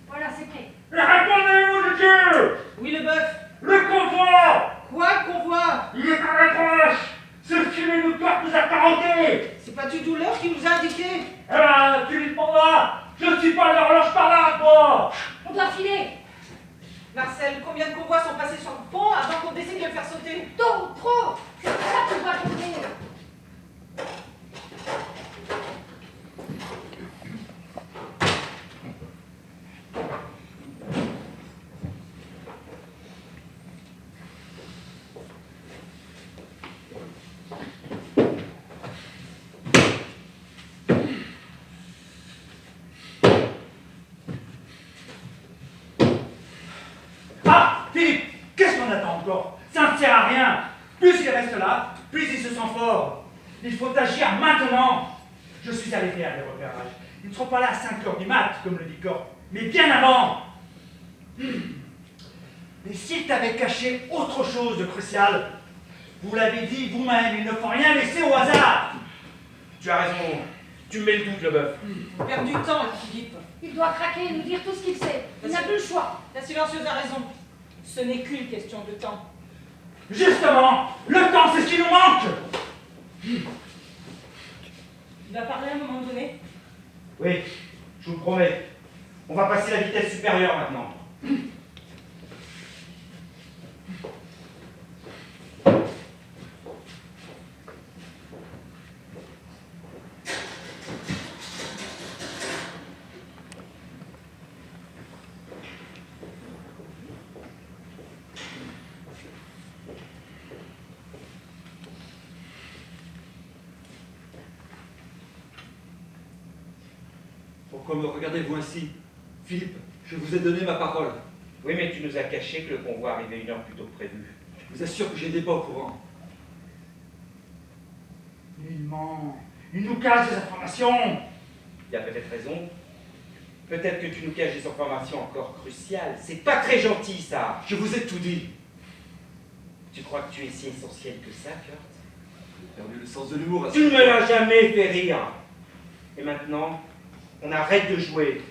Speaker 4: Voilà, c'est prêt.
Speaker 2: Répondez-vous, Dieu!
Speaker 5: Oui, le bœuf.
Speaker 2: Le convoi!
Speaker 5: Quoi, convoi?
Speaker 2: Il est très proche! Ce filet de cœur nous a taranté!
Speaker 5: C'est pas du douleur qui nous a indiqué?
Speaker 2: Eh ben, tu lui demanderas! Je ne suis pas l'horloge par là, moi!
Speaker 4: On doit filer.
Speaker 5: Marcel, combien de convois sont passés sur le pont avant qu'on décide de le faire sauter?
Speaker 4: Tôt, trop. C'est pour ça que tu dois compter.
Speaker 2: Ah, Philippe, qu'est-ce qu'on attend encore? Ça ne sert à rien. Plus il reste là, plus il se sent fort. Il faut agir maintenant. Je suis allé faire des repérages. Ils ne seront pas là à 5 heures du mat, comme le dit Corp, mais bien avant. Mais s'il t'avait caché autre chose de crucial, vous l'avez dit vous-même, il ne faut rien laisser au hasard.
Speaker 3: Tu as raison. Tu me mets le doute, le bœuf.
Speaker 5: On perd du temps, là, Philippe.
Speaker 4: Il doit craquer et nous dire tout ce qu'il sait. Il n'a plus le choix.
Speaker 5: La silencieuse a raison. Ce n'est qu'une question de temps.
Speaker 2: Justement, le temps, c'est ce qui nous manque.
Speaker 5: Il va parler à un moment donné.
Speaker 3: Oui, je vous le promets. On va passer la vitesse supérieure maintenant.
Speaker 6: Pourquoi me regardez-vous ainsi? Philippe, je vous ai donné ma parole.
Speaker 3: Oui, mais tu nous as caché que le convoi arrivait 1 heure plus tôt que prévu.
Speaker 6: Je vous assure que je n'étais pas au courant.
Speaker 2: Il ment. Il nous cache des informations.
Speaker 3: Il a peut-être raison. Peut-être que tu nous caches des informations encore cruciales. C'est pas très gentil, ça.
Speaker 6: Je vous ai tout dit.
Speaker 3: Tu crois que tu es si essentiel que ça, Kurt?
Speaker 6: J'ai perdu le sens de l'humour à ce
Speaker 3: Tu ne me
Speaker 6: point.
Speaker 3: l'as jamais fait rire. Et maintenant, on arrête de jouer.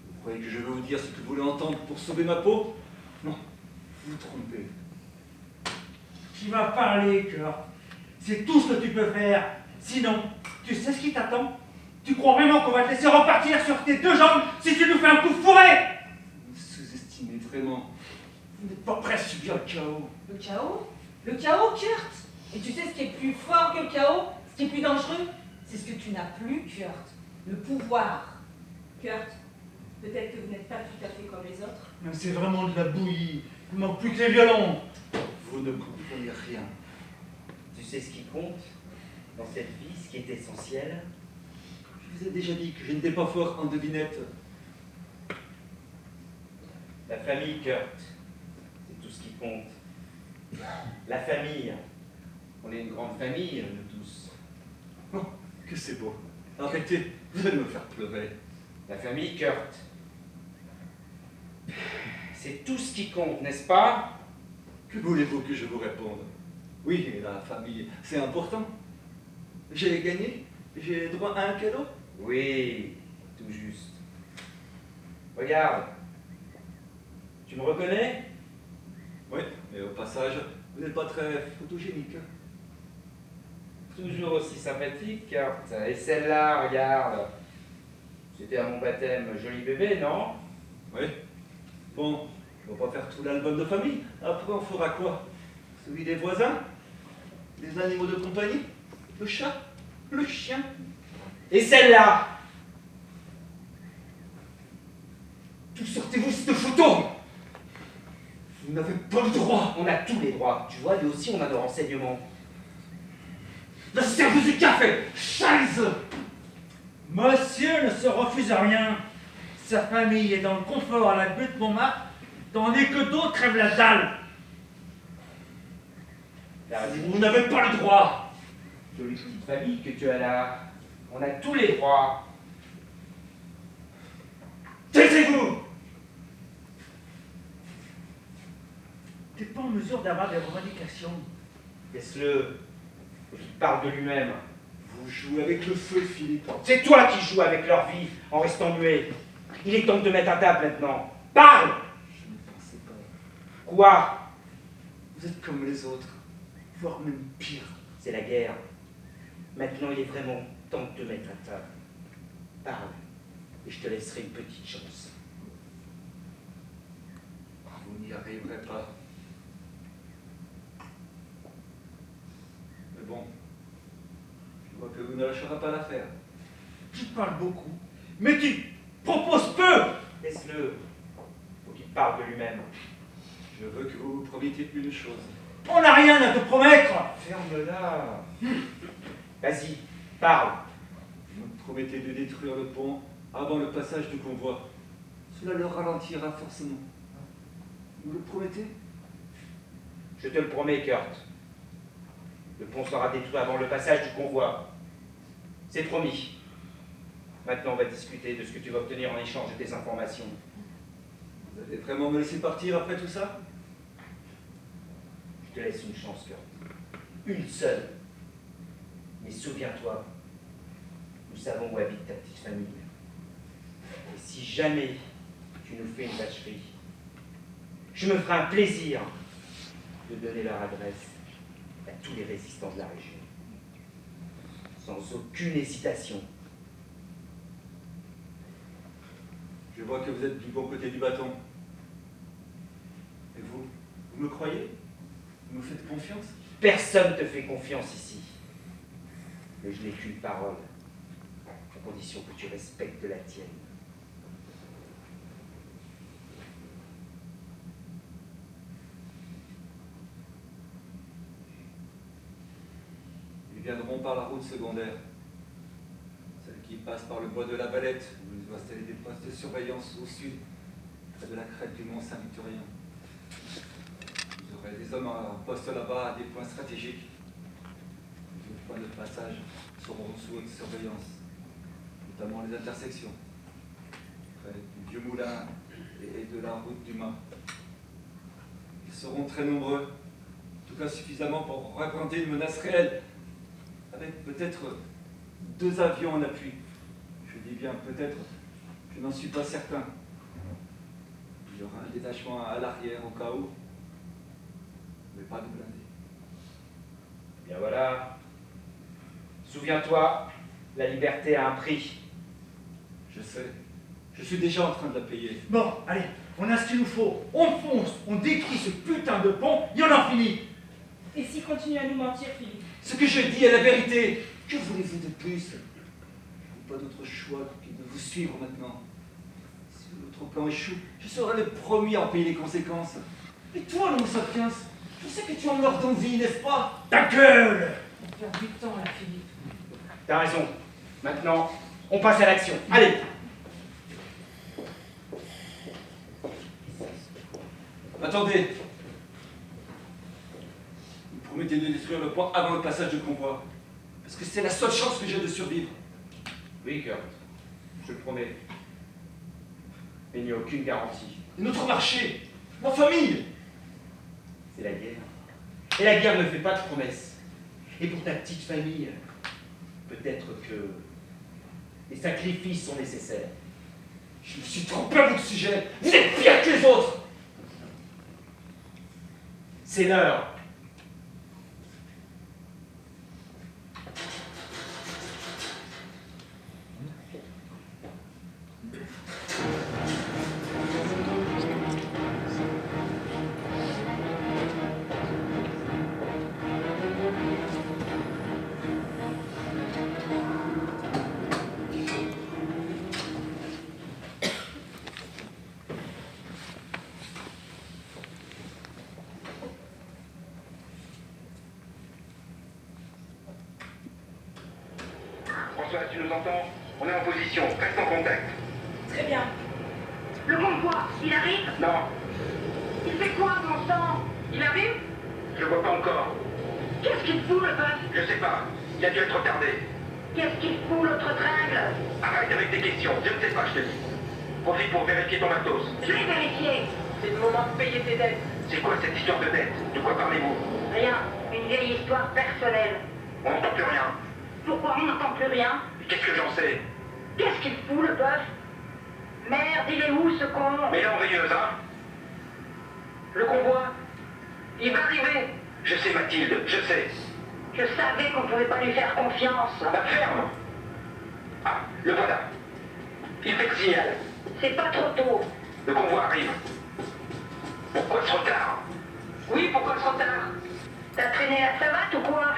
Speaker 6: Vous croyez que je vais vous dire ce que vous voulez entendre pour sauver ma peau? Non, vous vous trompez.
Speaker 2: Tu vas parler, Kurt. C'est tout ce que tu peux faire. Sinon, tu sais ce qui t'attend? Tu crois vraiment qu'on va te laisser repartir sur tes 2 jambes si tu nous fais un coup fourré?
Speaker 6: Vous sous-estimez vraiment.
Speaker 2: Vous n'êtes pas prêt à subir le chaos.
Speaker 5: Le chaos? Le chaos, Kurt? Et tu sais ce qui est plus fort que le chaos? Ce qui est plus dangereux? C'est ce que tu n'as plus, Kurt. Le pouvoir. Kurt, peut-être que vous n'êtes pas tout à fait comme les autres.
Speaker 2: Mais c'est vraiment de la bouillie. Il ne manque plus que les violons.
Speaker 6: Vous ne comprenez rien.
Speaker 3: Tu sais ce qui compte dans cette vie, ce qui est essentiel?
Speaker 6: Je vous ai déjà dit que je n'étais pas fort en devinette.
Speaker 3: La famille, Kurt. C'est tout ce qui compte. La famille. On est une grande famille, nous tous.
Speaker 6: Oh, que c'est beau. Arrêtez, vous allez me faire pleurer.
Speaker 3: La famille, Kurt. C'est tout ce qui compte, n'est-ce pas?
Speaker 6: Que voulez-vous que je vous réponde? Oui, la famille, c'est important. J'ai gagné, j'ai droit à un cadeau.
Speaker 3: Oui, tout juste. Regarde. Tu me reconnais?
Speaker 6: Oui, mais au passage, vous n'êtes pas très photogénique.
Speaker 3: Toujours aussi sympathique, Kurt. Et celle-là, regarde. C'était à mon baptême. Joli bébé, non?
Speaker 6: Oui. Bon, on va pas faire tout l'album de famille. Après, on fera quoi? Celui des voisins? Les animaux de compagnie? Le chat? Le chien?
Speaker 3: Et celle-là? Sortez-vous cette photo! Vous n'avez pas le droit!
Speaker 9: On a tous les droits. Tu vois, nous aussi, on a nos renseignements.
Speaker 3: La serveuse du café! Scheiße!
Speaker 2: Monsieur ne se refuse à rien. Sa famille est dans le confort à la butte Montmartre, tandis que d'autres crèvent la dalle.
Speaker 3: Vous n'avez pas le droit!
Speaker 9: Jolie petite famille que tu as là. On a tous les droits.
Speaker 3: Taisez-vous!
Speaker 2: T'es pas en mesure d'avoir des revendications.
Speaker 9: Laisse-le. Faut qu'il parle de lui-même.
Speaker 3: Vous jouez avec le feu, Philippe.
Speaker 9: C'est toi qui joues avec leur vie en restant muet. Il est temps de te mettre à table maintenant. Parle!
Speaker 3: Je ne pensais pas.
Speaker 9: Quoi?
Speaker 3: Vous êtes comme les autres, voire même pire.
Speaker 9: C'est la guerre. Maintenant, il est vraiment temps de te mettre à table. Parle, et je te laisserai une petite chance.
Speaker 3: Vous n'y arriverez pas. Mais bon, je vois que vous ne lâcherez pas l'affaire.
Speaker 2: Tu parles beaucoup, mais tu proposes peu.
Speaker 9: Laisse-le. Faut qu'il parle de lui-même.
Speaker 3: Je veux que vous vous promettiez une chose.
Speaker 2: On n'a rien à te promettre.
Speaker 9: Ferme-la. Vas-y, parle.
Speaker 3: Vous me promettez de détruire le pont avant le passage du convoi. Cela le ralentira forcément. Vous le promettez?
Speaker 9: Je te le promets, Kurt. Le pont sera détruit avant le passage du convoi. C'est promis. Maintenant, on va discuter de ce que tu vas obtenir en échange de tes informations.
Speaker 3: Vous allez vraiment me laisser partir après tout ça?
Speaker 9: Je te laisse une chance, Kurt. Une seule. Mais souviens-toi, nous savons où habite ta petite famille. Et si jamais tu nous fais une vacherie, je me ferai un plaisir de donner leur adresse à tous les résistants de la région. Sans aucune hésitation.
Speaker 3: Je vois que vous êtes du bon côté du bâton. Et vous? Vous me croyez? Vous me faites confiance?
Speaker 9: Personne ne te fait confiance ici. Mais je n'ai qu'une parole, à condition que tu respectes la tienne.
Speaker 3: Ils viendront par la route secondaire, celle qui passe par le bois de la Valette, où ils ont installé des postes de surveillance au sud, près de la crête du mont Saint-Victorien. Vous aurez des hommes en poste là-bas à des points stratégiques. Les autres points de passage seront sous haute surveillance, notamment les intersections, près du vieux moulin et de la route du Mât. Ils seront très nombreux, en tout cas suffisamment pour représenter une menace réelle, avec peut-être 2 avions en appui. Je dis bien peut-être, je n'en suis pas certain. Il y aura un détachement à l'arrière au cas où, mais pas de blindés.
Speaker 9: Bien voilà. Souviens-toi, la liberté a un prix.
Speaker 3: Je sais, je suis déjà en train de la payer.
Speaker 2: Bon, allez, on a ce qu'il nous faut. On fonce, on détruit ce putain de pont et on en finit.
Speaker 7: Et s'il continue à nous mentir, Philippe?
Speaker 3: Ce que je dis est la vérité. Que voulez-vous de plus? Je n'ai pas d'autre choix que de vous suivre maintenant. Si votre plan échoue, je serai le premier à en payer les conséquences. Et toi, l'homme sapiens, je sais que tu en meurs d'envie, n'est-ce pas?
Speaker 2: Ta gueule!
Speaker 7: On perd du temps là, Philippe.
Speaker 9: T'as raison. Maintenant, on passe à l'action. Allez!
Speaker 3: Attendez. Vous promettez de détruire le pont avant le passage du convoi. Parce que c'est la seule chance que j'ai de survivre.
Speaker 9: Oui, Kurt. Je le promets. Mais il n'y a aucune garantie.
Speaker 3: Et notre marché, ma famille.
Speaker 9: C'est la guerre. Et la guerre ne fait pas de promesses. Et pour ta petite famille, peut-être que les sacrifices sont nécessaires.
Speaker 3: Je me suis trompé à votre sujet. Vous êtes pire que les autres.
Speaker 9: C'est l'heure.
Speaker 10: François, tu nous entends? On est en position, reste en contact.
Speaker 8: Très bien.
Speaker 11: Le convoi, il arrive?
Speaker 10: Non,
Speaker 11: Il fait quoi, mon sang? Il arrive?
Speaker 10: je le vois pas encore.
Speaker 11: Qu'est-ce qu'il fout, le bœuf?
Speaker 10: Je sais pas, il a dû être retardé.
Speaker 11: Qu'est-ce qu'il fout, l'autre tringle?
Speaker 10: Arrête avec tes questions, je ne sais pas, je te dis. Profite pour vérifier ton matos.
Speaker 11: Je l'ai vérifié.
Speaker 7: C'est le moment de payer tes dettes.
Speaker 10: C'est quoi cette histoire de dette? De quoi parlez-vous?
Speaker 11: Rien. Une vieille histoire personnelle.
Speaker 10: On n'entend plus rien.
Speaker 11: Pourquoi on n'entend plus rien?
Speaker 10: Qu'est-ce que j'en sais?
Speaker 11: Qu'est-ce qu'il fout, le bœuf? Merde, il est où, ce con?
Speaker 10: Mais là, enrayeuse, hein?
Speaker 11: Le convoi, il va arriver.
Speaker 10: Je sais, Mathilde, je sais.
Speaker 11: Je savais qu'on pouvait pas lui faire confiance.
Speaker 10: La ferme! Ah, le voilà. Il fait le signal.
Speaker 11: C'est pas trop tôt.
Speaker 10: Le convoi arrive. Pourquoi ce retard?
Speaker 11: Oui, pourquoi ce retard? T'as traîné la savate ou quoi?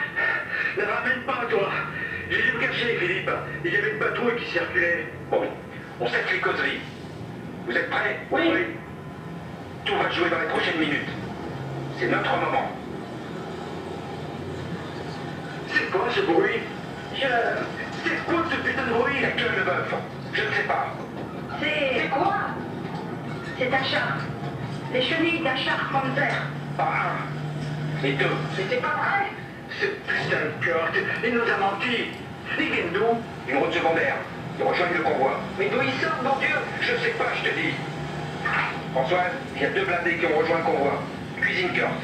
Speaker 10: Ne ramène pas, toi. J'ai dû me cacher, Philippe. Il y avait une patrouille qui circulait. Bon, on cesse les causeries. Vous êtes prêts?
Speaker 11: Oui.
Speaker 10: Tout va se jouer dans les prochaines minutes. C'est notre moment. C'est quoi ce bruit? C'est quoi ce putain de bruit? La gueule, le bœuf. Je ne sais pas.
Speaker 11: C'est quoi? C'est un char. Les chenilles d'un char Panzer.
Speaker 10: Pas un. Et deux.
Speaker 11: Mais c'est pas vrai.
Speaker 10: Ce putain de Kurt, il nous a menti. Ils viennent d'où? Une route secondaire. Ils rejoignent le convoi.
Speaker 11: Mais d'où ils sortent, mon Dieu?
Speaker 10: Je sais pas, je te dis. Françoise, il y a 2 blindés qui ont rejoint le convoi. Cuisine Kurt.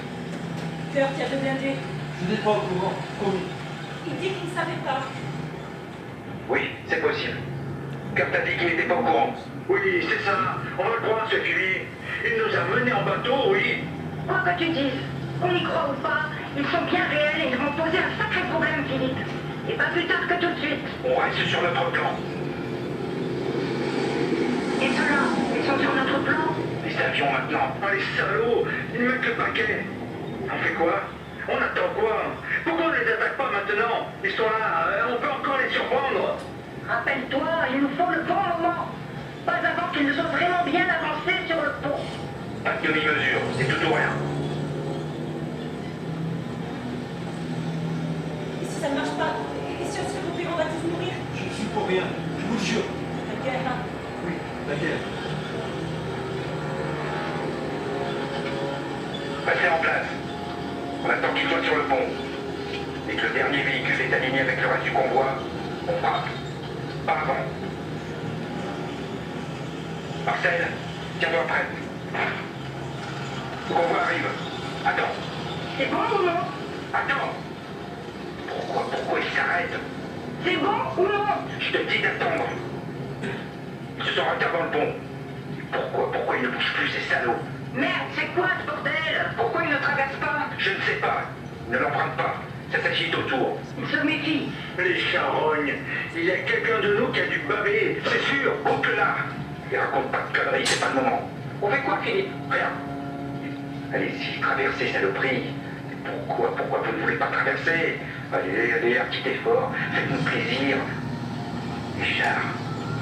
Speaker 8: Kurt, il y a 2 blindés.
Speaker 6: Je n'étais pas au courant. Promis.
Speaker 8: Il dit qu'il ne savait pas.
Speaker 10: Oui, c'est possible. Kurt a dit qu'il n'était pas au courant. Oui, c'est ça. On va le croire, ce Philippe. Il nous a menés en bateau, oui.
Speaker 11: Quoi que tu dises, qu'on y croit ou pas, ils sont bien réels et ils vont poser un sacré problème, Philippe. Et pas plus tard que tout de suite.
Speaker 10: On reste sur notre plan.
Speaker 11: Et ceux-là, ils sont sur notre plan.
Speaker 10: Les avions maintenant. Ah, les salauds. Ils mettent le paquet. On fait quoi? On attend quoi? Pourquoi on ne les attaque pas maintenant? Ils sont là, on peut encore les surprendre.
Speaker 11: Rappelle-toi, il nous faut le bon moment. Pas avant qu'ils nous ont vraiment bien avancé sur le pont.
Speaker 10: Pas de demi-mesure, c'est tout ou rien.
Speaker 8: Et si ça ne marche pas? Et si on se fait couper, on va tous mourir?
Speaker 6: Je ne suis pour rien, je vous le jure.
Speaker 8: La guerre, hein.
Speaker 6: Oui, la guerre.
Speaker 10: Passez en place. On attend qu'il soit sur le pont. Dès que le dernier véhicule est aligné avec le reste du convoi, on frappe. Pas avant. Marcel, tiens-toi prête. Le convoi arrive. Attends.
Speaker 11: C'est bon ou non?
Speaker 10: Attends. Pourquoi il s'arrête?
Speaker 11: C'est bon ou non?
Speaker 10: Je te dis d'attendre. Ils se sont retardés dans le pont. Pourquoi ils ne bougent plus, ces salauds?
Speaker 11: Merde, c'est quoi ce bordel? Pourquoi ils ne traversent pas?
Speaker 10: Je ne sais pas. Ils ne l'empruntent pas. Ça s'agite autour.
Speaker 11: Ils se méfient.
Speaker 10: Les charognes. Il y a quelqu'un de nous qui a dû baver. C'est sûr. Oh que là. Ils racontent pas de conneries, c'est pas le moment.
Speaker 11: On fait quoi, Philippe?
Speaker 10: Rien. Allez-y, traversez, saloperie. Pourquoi vous ne voulez pas traverser? Allez, un petit effort. Faites-nous plaisir. Les chars.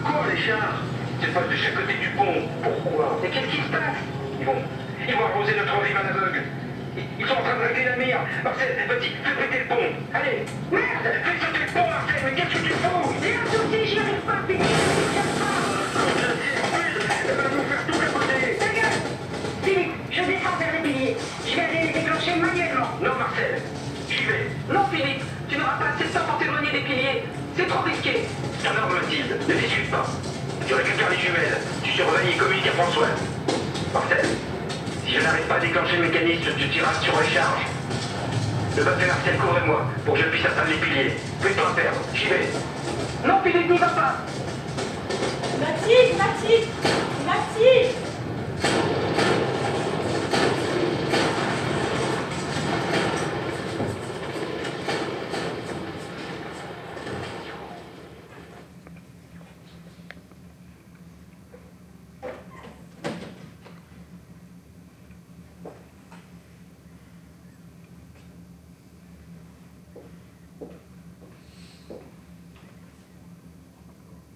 Speaker 10: Quoi, les chars? Ils se passent de chaque côté du pont. Pourquoi?
Speaker 11: Mais qu'est-ce qui se passe?
Speaker 10: Ils vont arroser notre rive à l'aveugle. Ils sont en train de régler la mire. Marcel, vas-y, fais péter le pont. Allez.
Speaker 11: Merde!
Speaker 10: Fais sauter le pont, Marcel, mais qu'est-ce que tu fous?
Speaker 11: J'ai un souci, j'y arrive pas, Philippe.
Speaker 10: Elle va nous faire tout capoter.
Speaker 11: Ta gueule! Philippe, je descends vers les piliers. Je vais aller les déclencher manuellement.
Speaker 10: Non, Marcel, j'y vais.
Speaker 11: Non, Philippe, tu n'auras pas assez de temps pour t'éloigner des piliers. C'est trop risqué.
Speaker 10: Ton ordre, Mathilde, ne discute pas. Tu récupères les jumelles, tu surveilles et communiques à François. Marcel, si je n'arrive pas à déclencher le mécanisme, tu tireras sur les charges. Le bas de Marcel, couvre-moi, pour que je puisse atteindre les piliers. Fais-toi perdre, j'y vais.
Speaker 11: Non, Philippe, n'y va pas.
Speaker 8: Mathilde, Mathilde, Mathilde!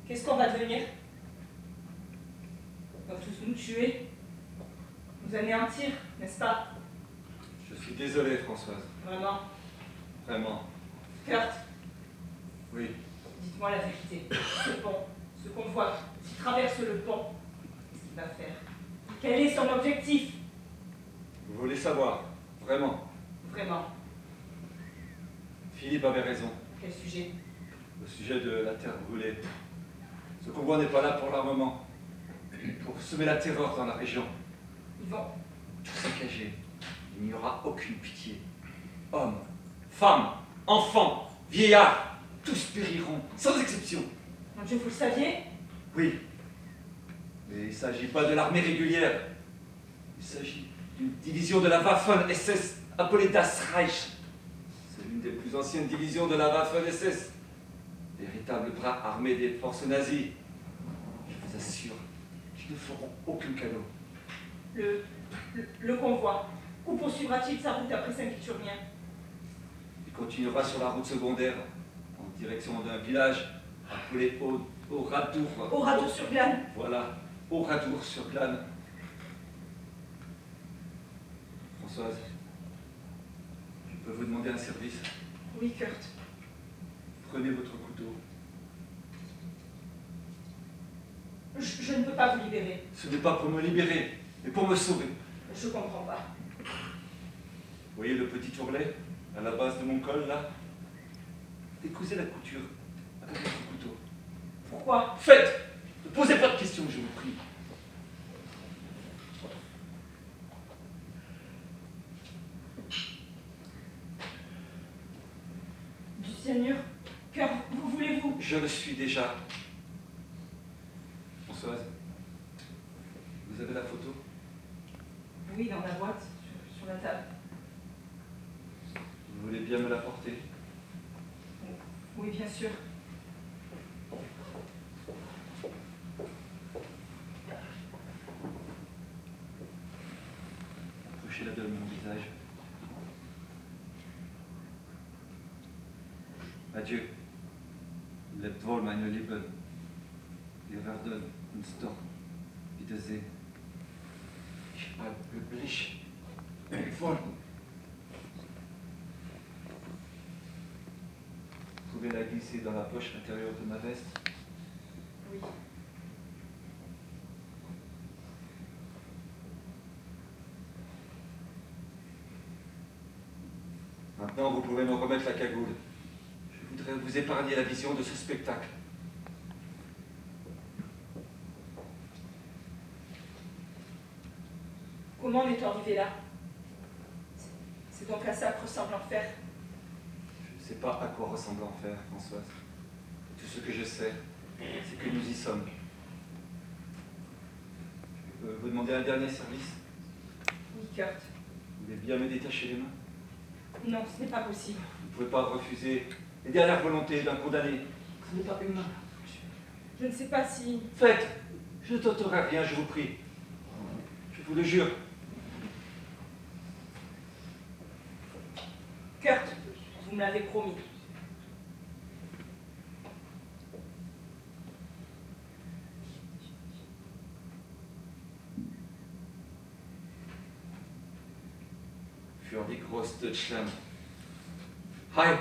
Speaker 8: Qu'est-ce qu'on va devenir? On va tous nous tuer, nous anéantir, n'est-ce pas?
Speaker 6: Je suis désolé, Françoise.
Speaker 8: Vraiment.
Speaker 6: Vraiment.
Speaker 8: Kurt,
Speaker 6: Oui.
Speaker 5: Dites-moi la vérité. Ce pont, ce convoi, s'il traverse le pont, qu'est-ce qu'il va faire? Quel est son objectif?
Speaker 6: Vous voulez savoir, vraiment?
Speaker 5: Vraiment.
Speaker 6: Philippe avait raison.
Speaker 5: Quel sujet?
Speaker 6: Au sujet de la terre brûlée. Ce convoi n'est pas là pour l'armement, pour semer la terreur dans la région.
Speaker 5: Ils vont.
Speaker 6: Tout saccager. Il n'y aura aucune pitié. Hommes, femmes, enfants, vieillards, tous périront, sans exception.
Speaker 5: Mon Dieu, vous le saviez?
Speaker 6: Oui. Mais il ne s'agit pas de l'armée régulière. Il s'agit d'une division de la Waffen-SS appelée Das Reich. C'est l'une des plus anciennes divisions de la Waffen-SS. Véritable bras armé des forces nazies. Je vous assure qu'ils ne feront aucun cadeau.
Speaker 5: Le convoi, où poursuivra-t-il sa route après Saint-Victorien?
Speaker 6: Il continuera sur la route secondaire, en direction d'un village appelé Oradour.
Speaker 5: Oradour-sur-Glane.
Speaker 6: Voilà, Oradour-sur-Glane. Françoise, je peux vous demander un service?
Speaker 5: Oui, Kurt.
Speaker 6: Prenez votre couteau.
Speaker 5: Je ne peux pas vous libérer.
Speaker 6: Ce n'est pas pour me libérer, mais pour me sauver.
Speaker 5: Je comprends pas.
Speaker 6: Vous voyez le petit ourlet à la base de mon col, là? Décousez la couture avec votre couteau.
Speaker 5: Pourquoi?
Speaker 6: Faites! Ne posez pas de questions, je vous prie.
Speaker 5: Du Seigneur, Kurt, vous voulez-vous?
Speaker 6: Je le suis déjà. Françoise, vous avez la photo?
Speaker 5: Oui, dans la boîte, sur la table.
Speaker 6: Vous voulez bien me la porter?
Speaker 5: Oui, bien sûr.
Speaker 6: Approchez-la de mon visage. Adieu. Lebt wohl, meine Liebe. Wir werden uns doch wiedersehen. Ich war glücklich geworden. Vous pouvez la glisser dans la poche intérieure de ma veste?
Speaker 5: Oui.
Speaker 6: Maintenant, vous pouvez me remettre la cagoule. Je voudrais vous épargner la vision de ce spectacle.
Speaker 5: Comment en est arrivé là? C'est donc à ça que ressemble l'enfer.
Speaker 6: Je ne sais pas à quoi ressemble l'enfer, Françoise. Tout ce que je sais, c'est que nous y sommes. Je peux vous demander un dernier service?
Speaker 5: Oui, Kurt.
Speaker 6: Vous voulez bien me détacher les mains?
Speaker 5: Non, ce n'est pas possible.
Speaker 6: Vous ne pouvez pas refuser les dernières volontés d'un condamné. Ce n'est pas humain.
Speaker 5: Je ne sais pas si...
Speaker 6: Faites! Je ne tenterai rien, je vous prie. Je vous le jure.
Speaker 5: Kurt, vous me l'avez promis.
Speaker 6: Für die Großdeutschland. Heil!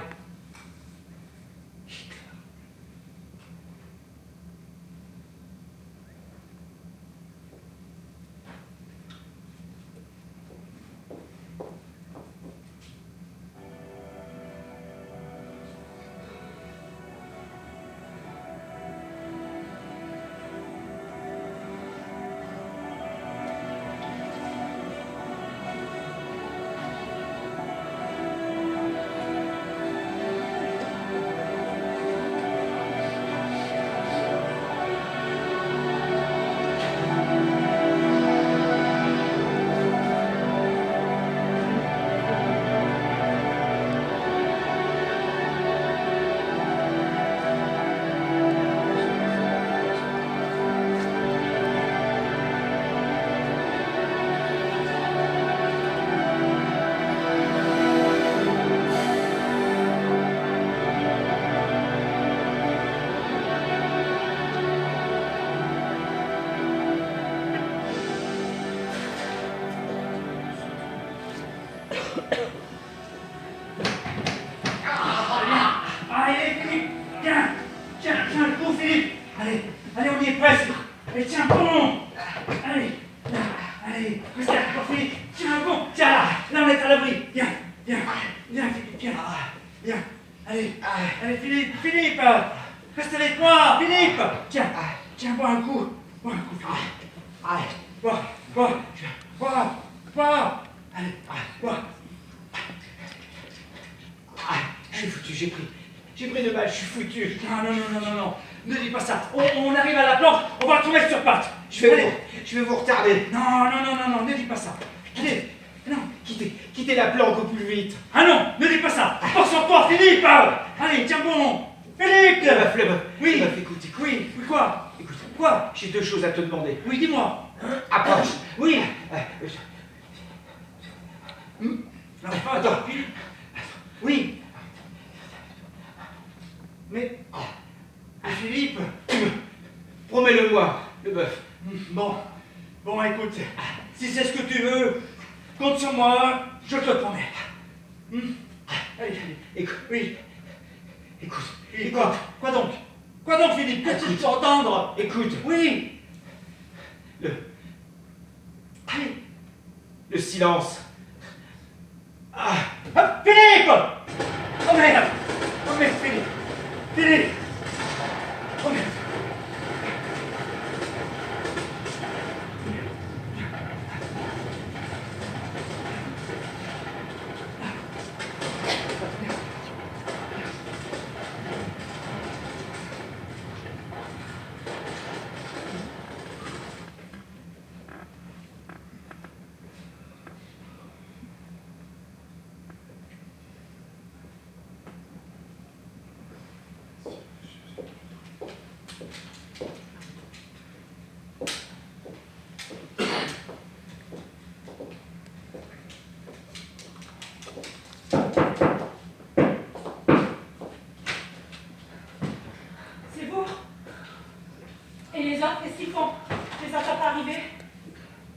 Speaker 2: Allez, Philippe, viens. Restez encore, Philippe. Tiens, bon, tiens là, là on est à l'abri. Viens, Philippe, viens. Viens, allez, Philippe, reste avec moi, Philippe. Tiens, bois un coup, Philippe. Bois. Allez, bois.
Speaker 3: Je suis foutu, j'ai pris 2 balles, je suis foutu.
Speaker 2: Non, ne dis pas ça. On arrive à la planque, on va retrouver sur pattes.
Speaker 3: Je vais vous retarder.
Speaker 2: Non, ne dis pas ça. Allez, non.
Speaker 3: Quittez la planque au plus vite.
Speaker 2: Ah non, ne dis pas ça. Force sur toi, Philippe. Allez, tiens bon. Philippe.
Speaker 3: Le bœuf,
Speaker 2: Oui.
Speaker 3: écoute.
Speaker 2: Oui, quoi?
Speaker 3: Écoute,
Speaker 2: Quoi?
Speaker 3: j'ai 2 choses à te demander.
Speaker 2: Oui, dis-moi.
Speaker 3: Approche.
Speaker 2: Oui. Non, pas
Speaker 3: Attends.
Speaker 2: Philippe. Oui. Mais Philippe,
Speaker 3: Promets-le-moi, le bœuf.
Speaker 2: Bon, écoute, si c'est ce que tu veux, compte sur moi, je te le promets. Allez,
Speaker 3: Écoute.
Speaker 2: oui.
Speaker 3: Écoute.
Speaker 2: Et quoi donc, Philippe? Qu'est-ce que tu veux entendre?
Speaker 3: Écoute.
Speaker 2: Oui.
Speaker 3: Le silence.
Speaker 2: Philippe! Oh merde, Philippe! Oh merde!
Speaker 5: C'est vous? Et les autres, qu'est-ce qu'ils font? Je les entends pas arriver.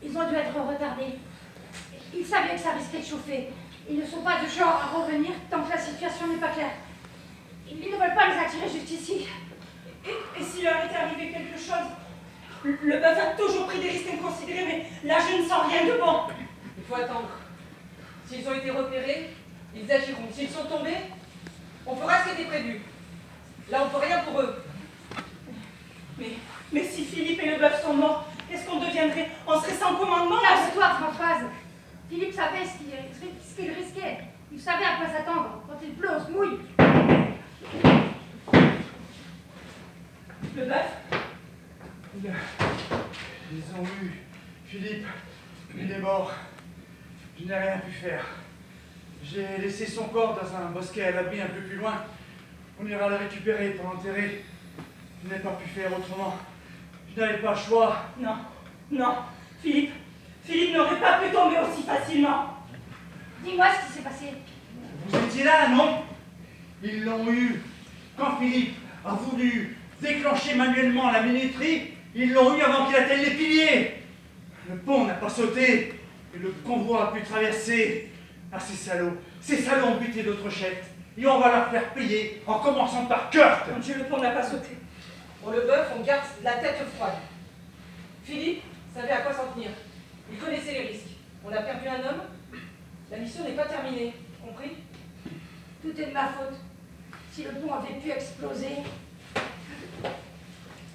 Speaker 4: Ils ont dû être retardés. Ils savaient que ça risquait de chauffer. Ils ne sont pas du genre à revenir tant que la situation n'est pas claire. Ils ne veulent pas les attirer juste ici.
Speaker 5: Et s'il leur était arrivé quelque chose? Le bœuf a toujours pris des risques inconsidérés, mais là je ne sens rien de bon. Il faut attendre. S'ils ont été repérés, ils agiront. S'ils sont tombés, on fera ce qui était prévu. Là on peut rien pour eux. Mais si Philippe et le bœuf sont morts, qu'est-ce qu'on deviendrait? On serait sans commandement?
Speaker 4: Calme-toi, Françoise. Philippe savait ce qu'il risquait. Il savait à quoi s'attendre. Quand il pleut, on se mouille.
Speaker 5: Le bœuf?
Speaker 2: Ils ont eu Philippe, il est mort. Je n'ai rien pu faire. J'ai laissé son corps dans un bosquet à l'abri un peu plus loin. On ira le récupérer pour l'enterrer. Je n'ai pas pu faire autrement. Je n'avais pas le choix.
Speaker 5: Non. Philippe n'aurait pas pu tomber aussi facilement.
Speaker 4: Dis-moi ce qui s'est passé.
Speaker 2: Vous étiez là, non? Ils l'ont eu. Quand Philippe a voulu déclencher manuellement la minuterie, ils l'ont eu avant qu'il atteigne les piliers. Le pont n'a pas sauté et le convoi a pu traverser. Ah, ces salauds ont buté d'autres chefs. Et on va leur faire payer en commençant par Kurt.
Speaker 5: Mon Dieu, le pont n'a pas sauté. Pour le bœuf, on garde la tête froide. Philippe savait à quoi s'en tenir. Il connaissait les risques. On a perdu un homme. La mission n'est pas terminée. Compris?
Speaker 4: Tout est de ma faute. Si le pont avait pu exploser...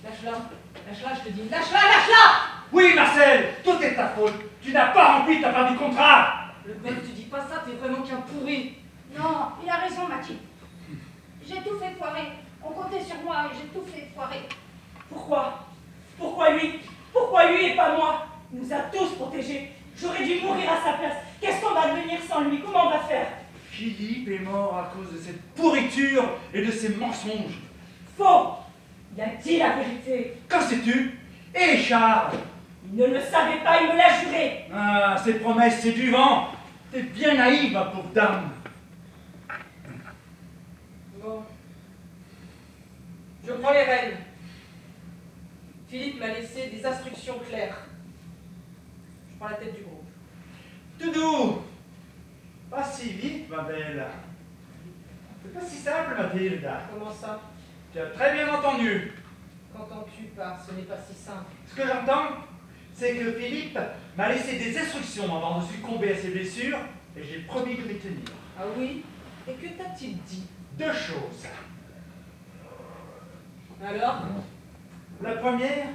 Speaker 5: Lâche-la, je te dis. Lâche-la!
Speaker 2: Oui, Marcel, tout est ta faute. Tu n'as pas rempli ta part du contrat.
Speaker 5: Le bœuf, tu dis pas ça, t'es vraiment qu'un pourri.
Speaker 4: Non, il a raison, Mathilde. J'ai tout fait foirer. On comptait sur moi et j'ai tout fait foirer.
Speaker 5: Pourquoi lui et pas moi? Il nous a tous protégés. J'aurais dû mourir à sa place. Qu'est-ce qu'on va devenir sans lui? Comment on va faire?
Speaker 2: Philippe est mort à cause de cette pourriture et de ces mensonges.
Speaker 5: Faux! Il a dit la vérité.
Speaker 2: Qu'en sais-tu? Et Charles?
Speaker 5: Il ne le savait pas, il me l'a juré.
Speaker 2: Ah, ces promesses, c'est du vent. T'es bien naïve, ma pauvre dame.
Speaker 5: Bon. Je prends les rênes. Philippe m'a laissé des instructions claires. Je prends la tête du groupe.
Speaker 2: Doudou! Pas si vite, ma belle. C'est pas si simple, Mathilde.
Speaker 5: Comment ça?
Speaker 2: Tu as très bien entendu.
Speaker 5: Qu'entends-tu par ce n'est pas si simple?
Speaker 2: Ce que j'entends, c'est que Philippe m'a laissé des instructions avant de succomber à ses blessures et j'ai promis de les tenir.
Speaker 5: Ah oui? Et que t'a-t-il dit?
Speaker 2: 2 choses.
Speaker 5: Alors?
Speaker 2: La première,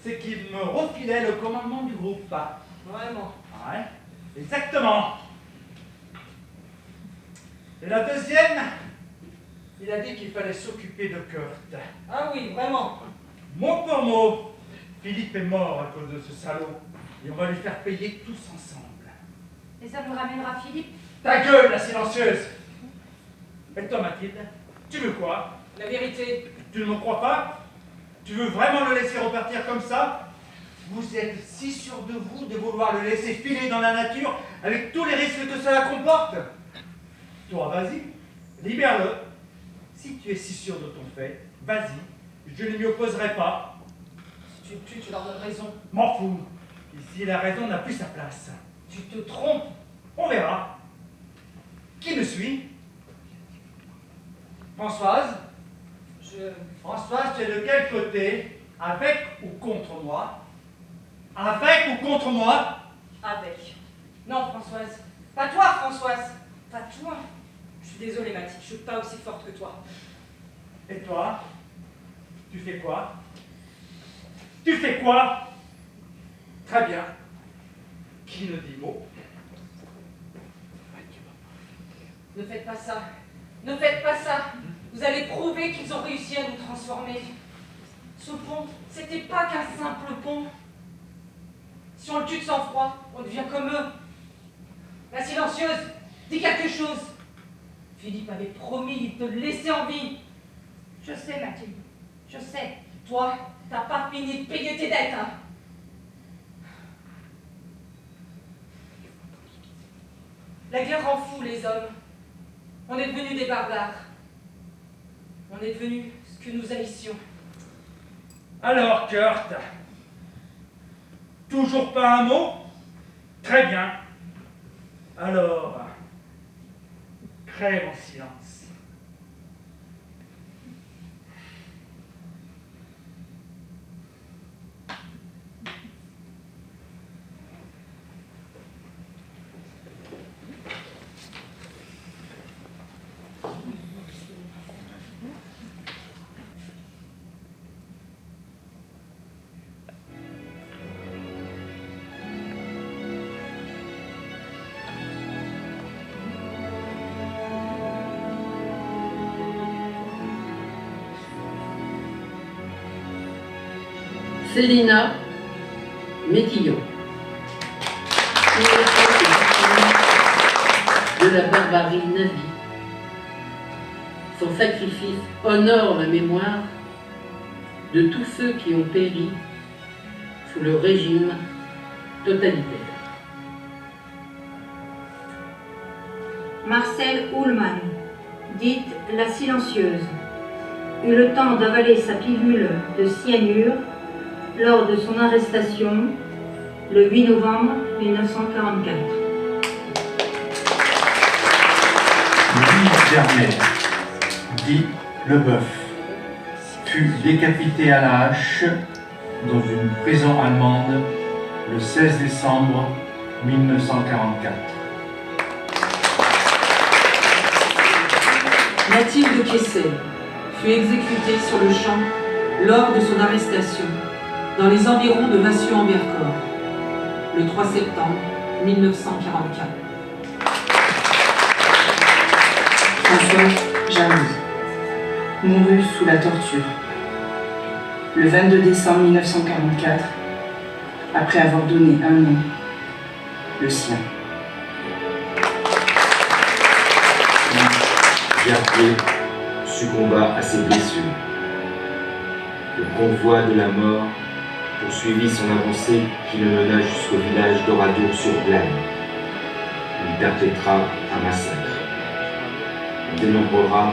Speaker 2: c'est qu'il me refilait le commandement du groupe.
Speaker 5: Vraiment?
Speaker 2: Ouais, exactement. Et la deuxième, il a dit qu'il fallait s'occuper de Kurt.
Speaker 5: Ah oui, vraiment?
Speaker 2: Mot pour mot, Philippe est mort à cause de ce salaud. Et on va lui faire payer tous ensemble.
Speaker 4: Et ça nous ramènera Philippe.
Speaker 2: Ta gueule, la silencieuse! Et toi, Mathilde, tu veux quoi?
Speaker 5: La vérité.
Speaker 2: Tu ne me crois pas? Tu veux vraiment le laisser repartir comme ça? Vous êtes si sûr de vous de vouloir le laisser filer dans la nature avec tous les risques que cela comporte? Toi, vas-y, libère-le. Si tu es si sûr de ton fait, vas-y, je ne m'y opposerai pas.
Speaker 5: Si tu le tues, tu leur donnes raison.
Speaker 2: M'en fous. Ici, la raison n'a plus sa place.
Speaker 5: Tu te trompes.
Speaker 2: On verra. Qui me suit? Françoise? Françoise, tu es de quel côté? Avec ou contre moi? Avec ou contre moi?
Speaker 5: Avec. Non, Françoise. Pas toi, Françoise. Pas toi. Je suis désolée, Mathilde, je suis pas aussi forte que toi.
Speaker 2: Et toi? Tu fais quoi? Tu fais quoi? Très bien. Qui ne dit mot?
Speaker 5: Ne faites pas ça. Ne faites pas ça. Vous allez prouver qu'ils ont réussi à nous transformer. Ce pont, c'était pas qu'un simple pont. Si on le tue de sang-froid, on devient comme eux. La silencieuse, dis quelque chose. Philippe avait promis de te laisser en vie.
Speaker 4: Je sais, Mathilde. Je sais.
Speaker 5: Toi, t'as pas fini de payer tes dettes, hein. La guerre rend fou les hommes. On est devenus des barbares. On est devenus ce que nous haïssions.
Speaker 2: Alors, Kurt, toujours pas un mot? Très bien. Alors, crève en silence.
Speaker 7: Célina Méquillon. De la barbarie nazie. Son sacrifice honore la mémoire de tous ceux qui ont péri sous le régime totalitaire.
Speaker 12: Marcel Ullmann, dite la silencieuse, eut le temps d'avaler sa pilule de cyanure lors de son arrestation le 8 novembre 1944.
Speaker 13: Louis Germain, dit Leboeuf, fut décapité à la hache dans une prison allemande le 16 décembre 1944.
Speaker 8: Mathilde Kessel fut exécutée sur le champ lors de son arrestation dans les environs de Massieu-en-Vercors le 3 septembre 1944.
Speaker 1: François Jarry mourut sous la torture le 22 décembre 1944 après avoir donné un nom, le sien.
Speaker 9: Gerbier succomba à ses blessures. Le convoi de la mort poursuivit son avancée qui le mena jusqu'au village d'Oradour-sur-Glane. Il perpétra un massacre. On dénombrera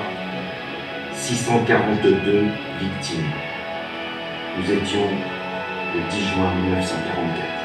Speaker 9: 642 victimes. Nous étions le 10 juin 1944.